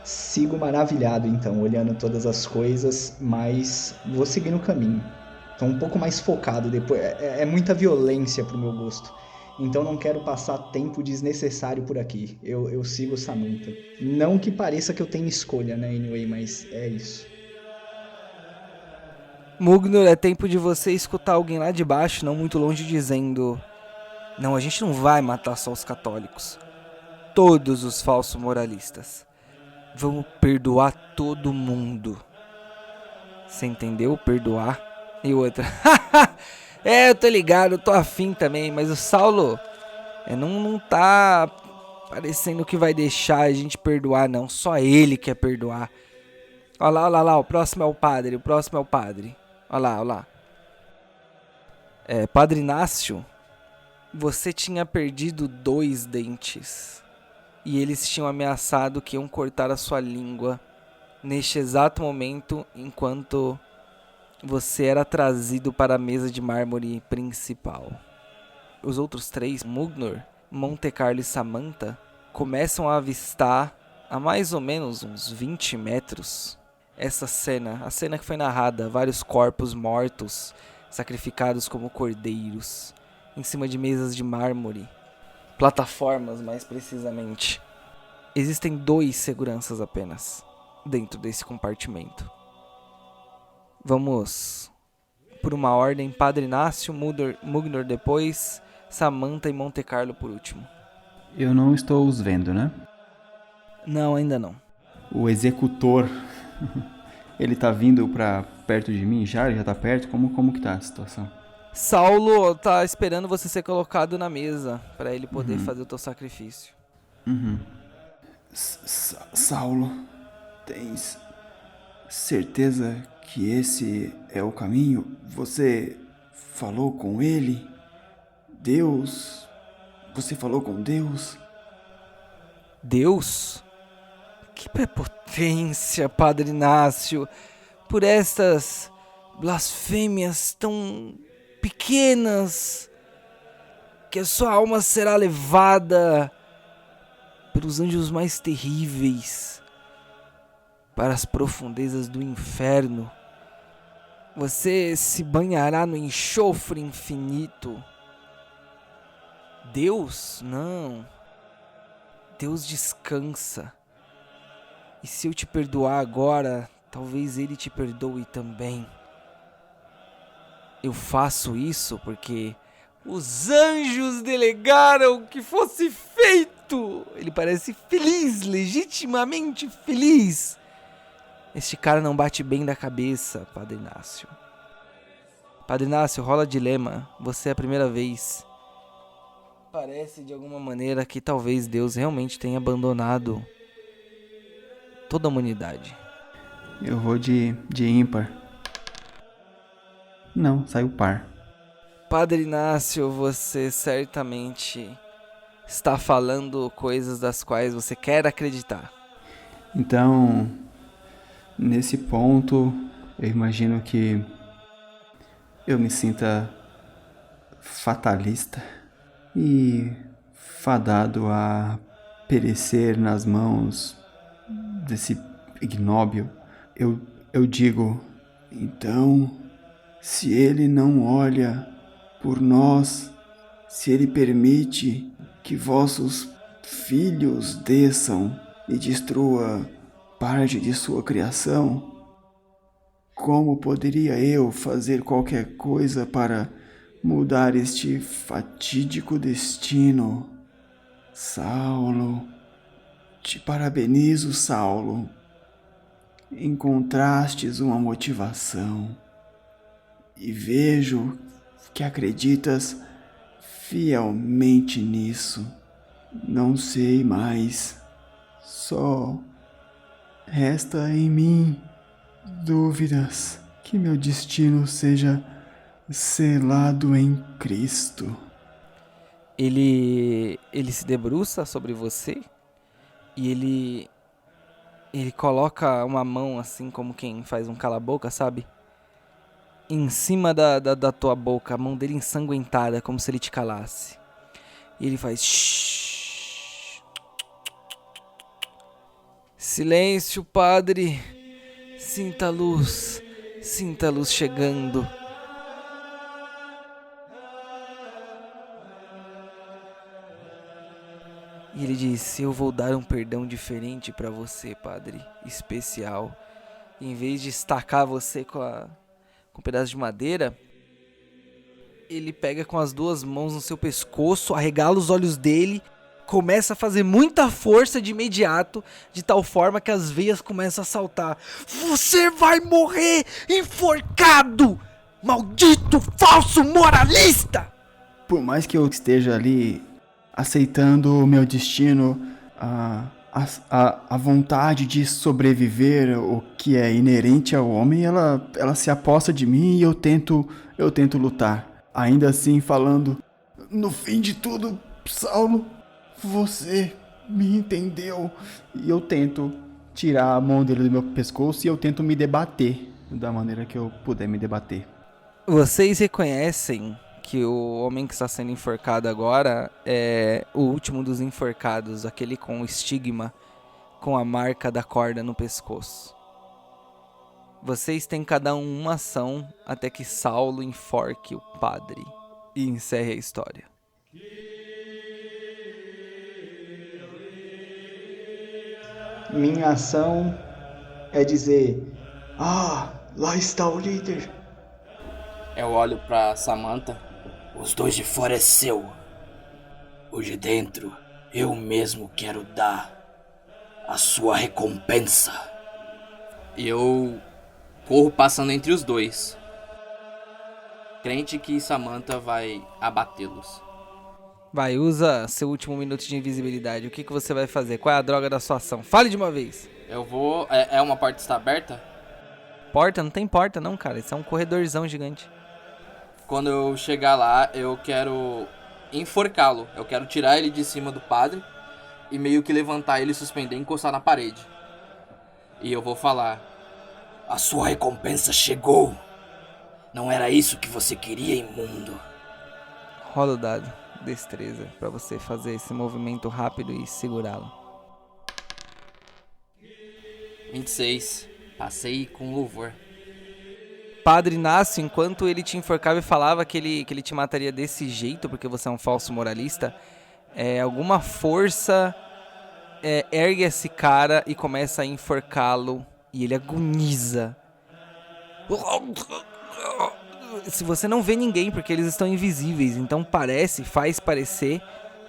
Sigo maravilhado então, olhando todas as coisas, mas vou seguir no caminho. Tô um pouco mais focado depois. É muita violência pro meu gosto. Então não quero passar tempo desnecessário por aqui. Eu sigo Samantha. Não que pareça que eu tenho escolha, né, anyway, mas é isso. Mugnur, é tempo de você escutar alguém lá de baixo, não muito longe, dizendo: não, a gente não vai matar só os católicos. Todos os falsos moralistas. Vamos perdoar todo mundo. Você entendeu? Perdoar. E outra: eu tô ligado, eu tô afim também, mas o Saulo não tá parecendo que vai deixar a gente perdoar, não. Só ele quer perdoar. Olha lá, o próximo é o padre, Olha lá. Padre Inácio, você tinha perdido 2 dentes. E eles tinham ameaçado que iam cortar a sua língua neste exato momento, enquanto você era trazido para a mesa de mármore principal. Os outros 3, Mugnor, Montecarlo e Samantha, começam a avistar a mais ou menos uns 20 metros essa cena, a cena que foi narrada, vários corpos mortos, sacrificados como cordeiros, em cima de mesas de mármore, plataformas mais precisamente. Existem 2 seguranças apenas dentro desse compartimento. Vamos por uma ordem: Padre Inácio, Mugnor depois, Samantha e Montecarlo por último. Eu não estou os vendo, né? Não, ainda não. O executor, ele tá vindo pra perto de mim já? Ele já tá perto? Como que tá a situação? Saulo tá esperando você ser colocado na mesa pra ele poder fazer o teu sacrifício. Saulo, tens certeza que esse é o caminho? Você falou com ele? Deus? Você falou com Deus? Deus? Que prepotência, Padre Inácio, por estas blasfêmias tão pequenas, que a sua alma será levada pelos anjos mais terríveis para as profundezas do inferno. Você se banhará no enxofre infinito. Deus? Não. Deus descansa. E se eu te perdoar agora, talvez ele te perdoe também. Eu faço isso porque os anjos delegaram que fosse feito. Ele parece feliz, legitimamente feliz. Este cara não bate bem da cabeça, Padre Inácio. Padre Inácio, rola dilema. Você é a primeira vez. Parece de alguma maneira que talvez Deus realmente tenha abandonado toda a humanidade. Eu vou de ímpar. Não, saiu par. Padre Inácio, você certamente está falando coisas das quais você quer acreditar. Então, nesse ponto, eu imagino que eu me sinta fatalista e fadado a perecer nas mãos desse ignóbil. Eu digo, então, se ele não olha por nós, se ele permite que vossos filhos desçam e destrua parte de sua criação, como poderia eu fazer qualquer coisa para mudar este fatídico destino? Saulo, te parabenizo, Saulo. Encontrastes uma motivação e vejo que acreditas fielmente nisso. Não sei mais, só resta em mim dúvidas que meu destino seja selado em Cristo. Ele se debruça sobre você e ele coloca uma mão assim como quem faz um cala-boca, sabe? Em cima da tua boca, a mão dele ensanguentada, como se ele te calasse. E ele faz shhh. Silêncio, padre. Sinta a luz chegando. E ele disse: eu vou dar um perdão diferente pra você, padre, especial. Em vez de estacar você com um pedaço de madeira, ele pega com as 2 mãos no seu pescoço, arregala os olhos dele, começa a fazer muita força de imediato, de tal forma que as veias começam a saltar. Você vai morrer enforcado, maldito falso moralista! Por mais que eu esteja ali aceitando o meu destino, a vontade de sobreviver, o que é inerente ao homem, ela se aposta de mim e eu tento lutar. ainda assim falando: no fim de tudo, Saulo, você me entendeu. E eu tento tirar a mão dele do meu pescoço e eu tento me debater da maneira que eu puder me debater. Vocês reconhecem que o homem que está sendo enforcado agora é o último dos enforcados, aquele com o estigma, com a marca da corda no pescoço. Vocês têm cada um uma ação até que Saulo enforque o padre e encerre a história. Minha ação é dizer: ah, lá está o líder. Eu olho pra Samantha. Os dois de fora é seu. O de dentro, eu mesmo quero dar a sua recompensa. E eu corro passando entre os dois, crente que Samantha vai abatê-los. Vai, usa seu último minuto de invisibilidade. O que você vai fazer? Qual é a droga da sua ação? Fale de uma vez. Eu vou... É uma porta que está aberta? Porta? Não tem porta não, cara. Isso é um corredorzão gigante. Quando eu chegar lá, eu quero enforcá-lo. Eu quero tirar ele de cima do padre e meio que levantar ele, suspender e encostar na parede. E eu vou falar: a sua recompensa chegou. Não era isso que você queria, imundo. Rola o dado. Destreza. Pra você fazer esse movimento rápido e segurá-lo. 26. Passei com louvor. Padre Inácio, enquanto ele te enforcava e falava que ele te mataria desse jeito, porque você é um falso moralista, alguma força ergue esse cara e começa a enforcá-lo, e ele agoniza. Se você não vê ninguém, porque eles estão invisíveis, então faz parecer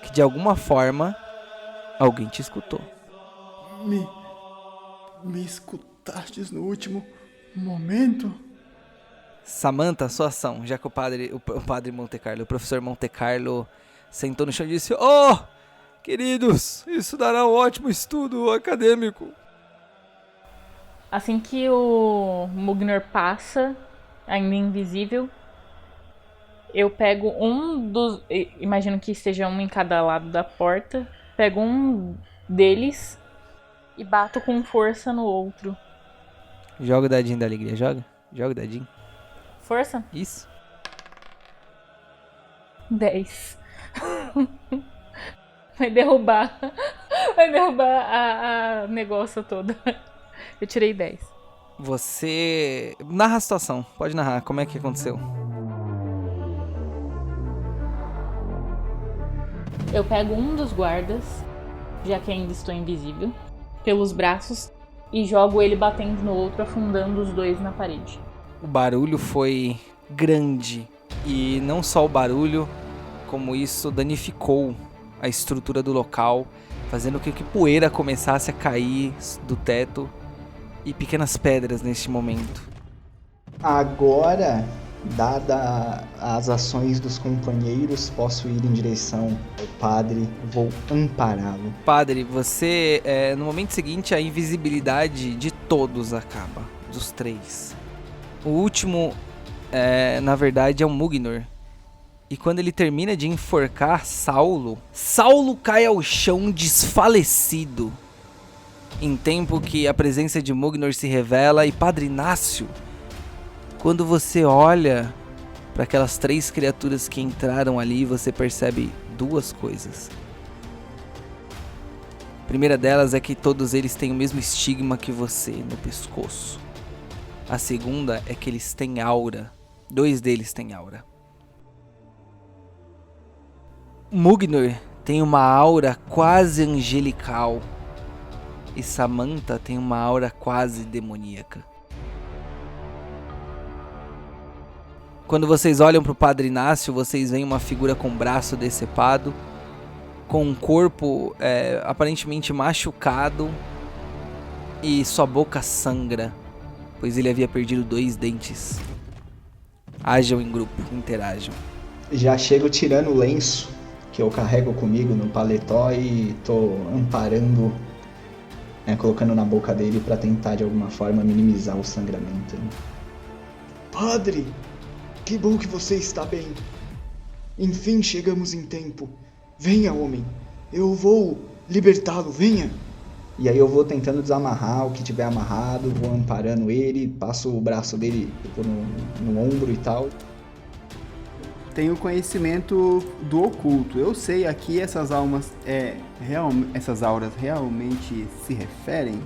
que de alguma forma alguém te escutou. Me escutastes no último momento? Samantha, sua ação, já que o padre Monte Carlo, o professor Monte Carlo sentou no chão e disse: oh, queridos, isso dará um ótimo estudo acadêmico. Assim que o Mugnor passa, ainda invisível, eu pego um dos... Imagino que esteja um em cada lado da porta. Pego um deles e bato com força no outro. Joga o dadinho da alegria, joga o dadinho. Força? Isso. 10. Vai derrubar a negócio todo. Eu tirei 10. Você... narra a situação, pode narrar, como é que aconteceu? Eu pego um dos guardas, já que ainda estou invisível, pelos braços e jogo ele batendo no outro, afundando os dois na parede. O barulho foi grande e não só o barulho, como isso danificou a estrutura do local, fazendo com que poeira começasse a cair do teto e pequenas pedras neste momento. Agora, dada as ações dos companheiros, posso ir em direção ao padre, vou ampará-lo. Padre, você, no momento seguinte, a invisibilidade de todos acaba, dos três. O último, na verdade, é o Mugnor. E quando ele termina de enforcar Saulo cai ao chão desfalecido. Em tempo que a presença de Mugnor se revela e Padre Inácio, quando você olha para aquelas três criaturas que entraram ali, você percebe duas coisas. A primeira delas é que todos eles têm o mesmo estigma que você no pescoço. A segunda é que eles têm aura. 2 deles têm aura. Mugnor tem uma aura quase angelical. E Samantha tem uma aura quase demoníaca. Quando vocês olham para o Padre Inácio, vocês veem uma figura com o braço decepado, com um corpo aparentemente machucado e sua boca sangra, pois ele havia perdido 2 dentes. Ajam em grupo, interajam. Já chego tirando o lenço que eu carrego comigo no paletó e tô amparando, colocando na boca dele para tentar de alguma forma minimizar o sangramento. Padre, que bom que você está bem. Enfim chegamos em tempo. Venha, homem. Eu vou libertá-lo, venha. E aí eu vou tentando desamarrar o que tiver amarrado, vou amparando ele, passo o braço dele no ombro e tal. Tenho conhecimento do oculto. Eu sei a que essas almas essas auras realmente se referem.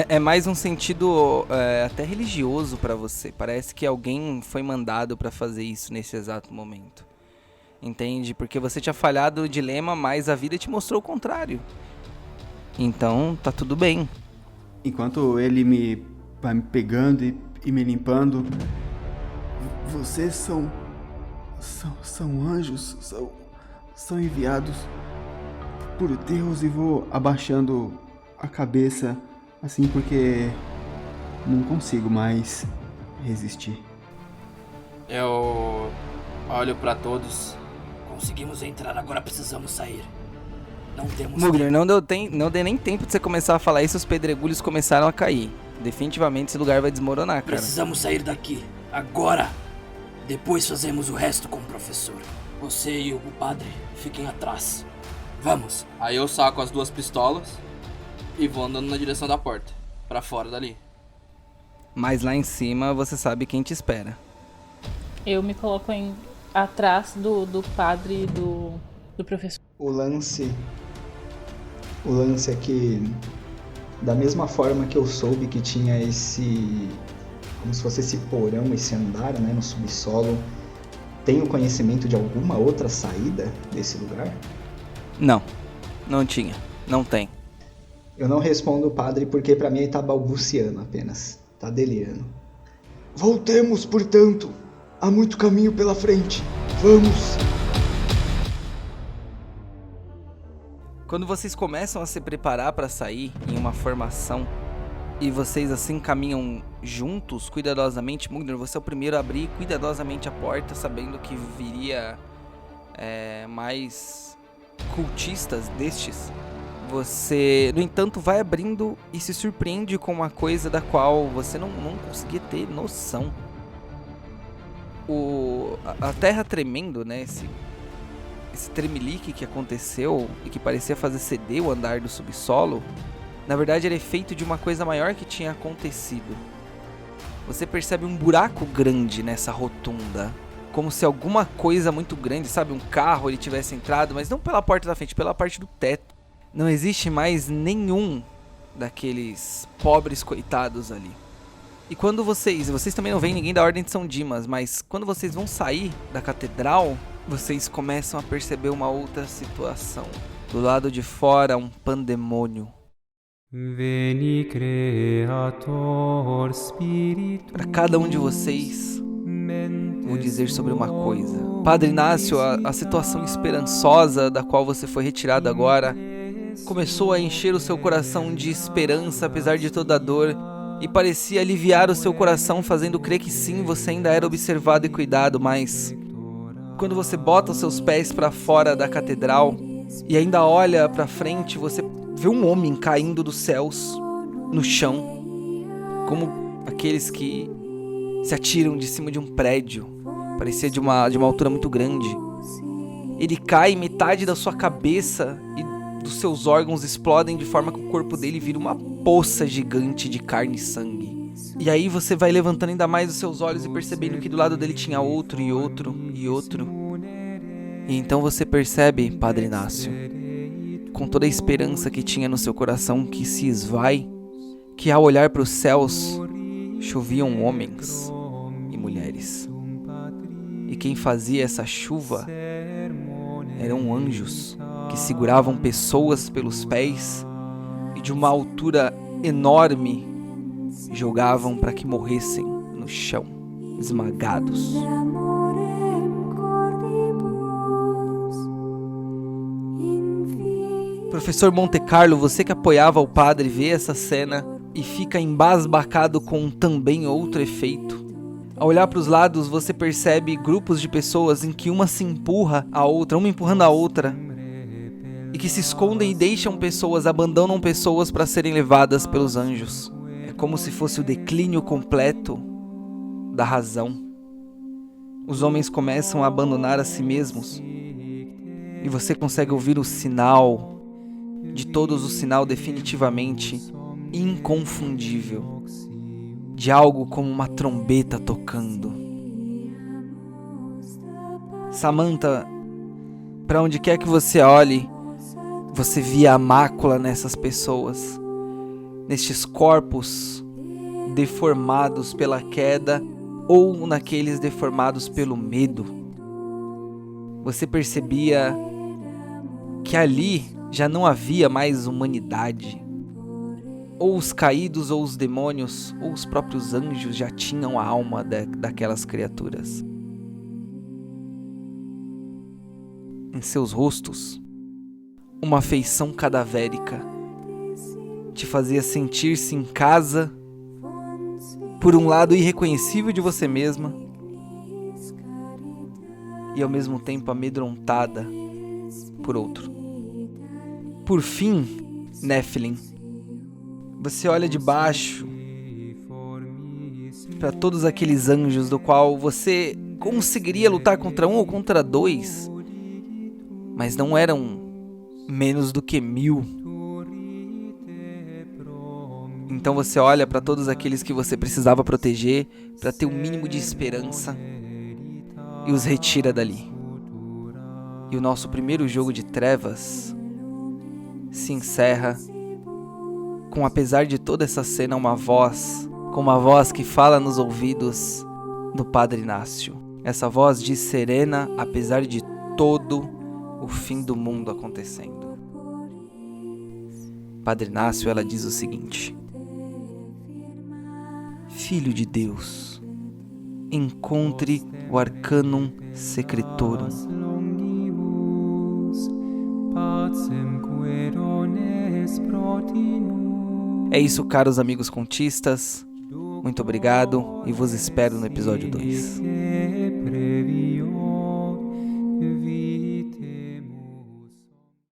É mais um sentido até religioso pra você. Parece que alguém foi mandado pra fazer isso nesse exato momento. Entende? Porque você tinha falhado no dilema, mas a vida te mostrou o contrário. Então, tá tudo bem. Enquanto ele vai me pegando e me limpando, vocês são anjos, são enviados por Deus, e vou abaixando a cabeça assim porque não consigo mais resistir. Eu olho pra todos. Conseguimos entrar, agora precisamos sair. Não temos Mugner, não deu nem tempo de você começar a falar isso, os pedregulhos começaram a cair. Definitivamente esse lugar vai desmoronar, cara. Precisamos sair daqui, agora. Depois fazemos o resto com o professor. Você e o padre fiquem atrás. Vamos. Aí eu saco as 2 pistolas e vou andando na direção da porta, pra fora dali. Mas lá em cima você sabe quem te espera. Eu me coloco atrás do padre e do professor. O lance é que, da mesma forma que eu soube que tinha como se fosse esse porão, esse andar, né, no subsolo, tenho conhecimento de alguma outra saída desse lugar? Não tinha, não tem. Eu não respondo o padre porque pra mim ele tá balbuciando apenas, tá delirando. Voltemos, portanto. Há muito caminho pela frente. Vamos! Quando vocês começam a se preparar para sair em uma formação e vocês assim caminham juntos, cuidadosamente, Mugner, você é o primeiro a abrir cuidadosamente a porta, sabendo que viria mais cultistas destes. Você, no entanto, vai abrindo e se surpreende com uma coisa da qual você não conseguia ter noção. A terra tremendo, né? Esse tremelique que aconteceu e que parecia fazer ceder o andar do subsolo, na verdade era efeito de uma coisa maior que tinha acontecido. Você percebe um buraco grande nessa rotunda, como se alguma coisa muito grande, sabe, um carro ele tivesse entrado, mas não pela porta da frente, pela parte do teto. Não existe mais nenhum daqueles pobres coitados ali. E quando vocês também não veem ninguém da Ordem de São Dimas, mas quando vocês vão sair da catedral, vocês começam a perceber uma outra situação. Do lado de fora, um pandemônio. Para cada um de vocês, vou dizer sobre uma coisa. Padre Inácio, a situação esperançosa da qual você foi retirado agora, começou a encher o seu coração de esperança apesar de toda a dor, e parecia aliviar o seu coração, fazendo crer que sim, você ainda era observado e cuidado, mas quando você bota os seus pés para fora da catedral e ainda olha para frente, você vê um homem caindo dos céus no chão, como aqueles que se atiram de cima de um prédio. Parecia de uma altura muito grande. Ele cai, metade da sua cabeça e dos seus órgãos explodem de forma que o corpo dele vira uma poça gigante de carne e sangue. E aí você vai levantando ainda mais os seus olhos e percebendo que do lado dele tinha outro e outro e outro. E então você percebe, Padre Inácio, com toda a esperança que tinha no seu coração que se esvai, que ao olhar para os céus choviam homens e mulheres. E quem fazia essa chuva eram anjos que seguravam pessoas pelos pés e de uma altura enorme jogavam para que morressem no chão, esmagados. Professor Montecarlo, você que apoiava o padre, vê essa cena e fica embasbacado com também outro efeito. Ao olhar para os lados, você percebe grupos de pessoas em que uma se empurra a outra, uma empurrando a outra, e que se escondem e deixam pessoas, abandonam pessoas para serem levadas pelos anjos. É como se fosse o declínio completo da razão. os homens começam a abandonar a si mesmos e você consegue ouvir o sinal de todos, o sinal definitivamente inconfundível de algo como uma trombeta tocando. Samantha, para onde quer que você olhe, você via a mácula nessas pessoas, nestes corpos deformados pela queda ou naqueles deformados pelo medo. Você percebia que ali já não havia mais humanidade. Ou os caídos, ou os demônios, ou os próprios anjos já tinham a alma daquelas criaturas. Em seus rostos, uma feição cadavérica te fazia sentir-se em casa, por um lado irreconhecível de você mesma, e ao mesmo tempo amedrontada por outro. Por fim, Nephilim, você olha de baixo para todos aqueles anjos do qual você conseguiria lutar contra um ou contra dois, mas não eram menos do que 1000. Então você olha para todos aqueles que você precisava proteger para ter um mínimo de esperança e os retira dali. E o nosso primeiro jogo de trevas se encerra com, apesar de toda essa cena, uma voz que fala nos ouvidos do Padre Inácio. Essa voz diz serena, apesar de todo o fim do mundo acontecendo. Padre Inácio, ela diz o seguinte: Filho de Deus, encontre o Arcanum Secretorum. É isso, caros amigos contistas. Muito obrigado e vos espero no episódio 2.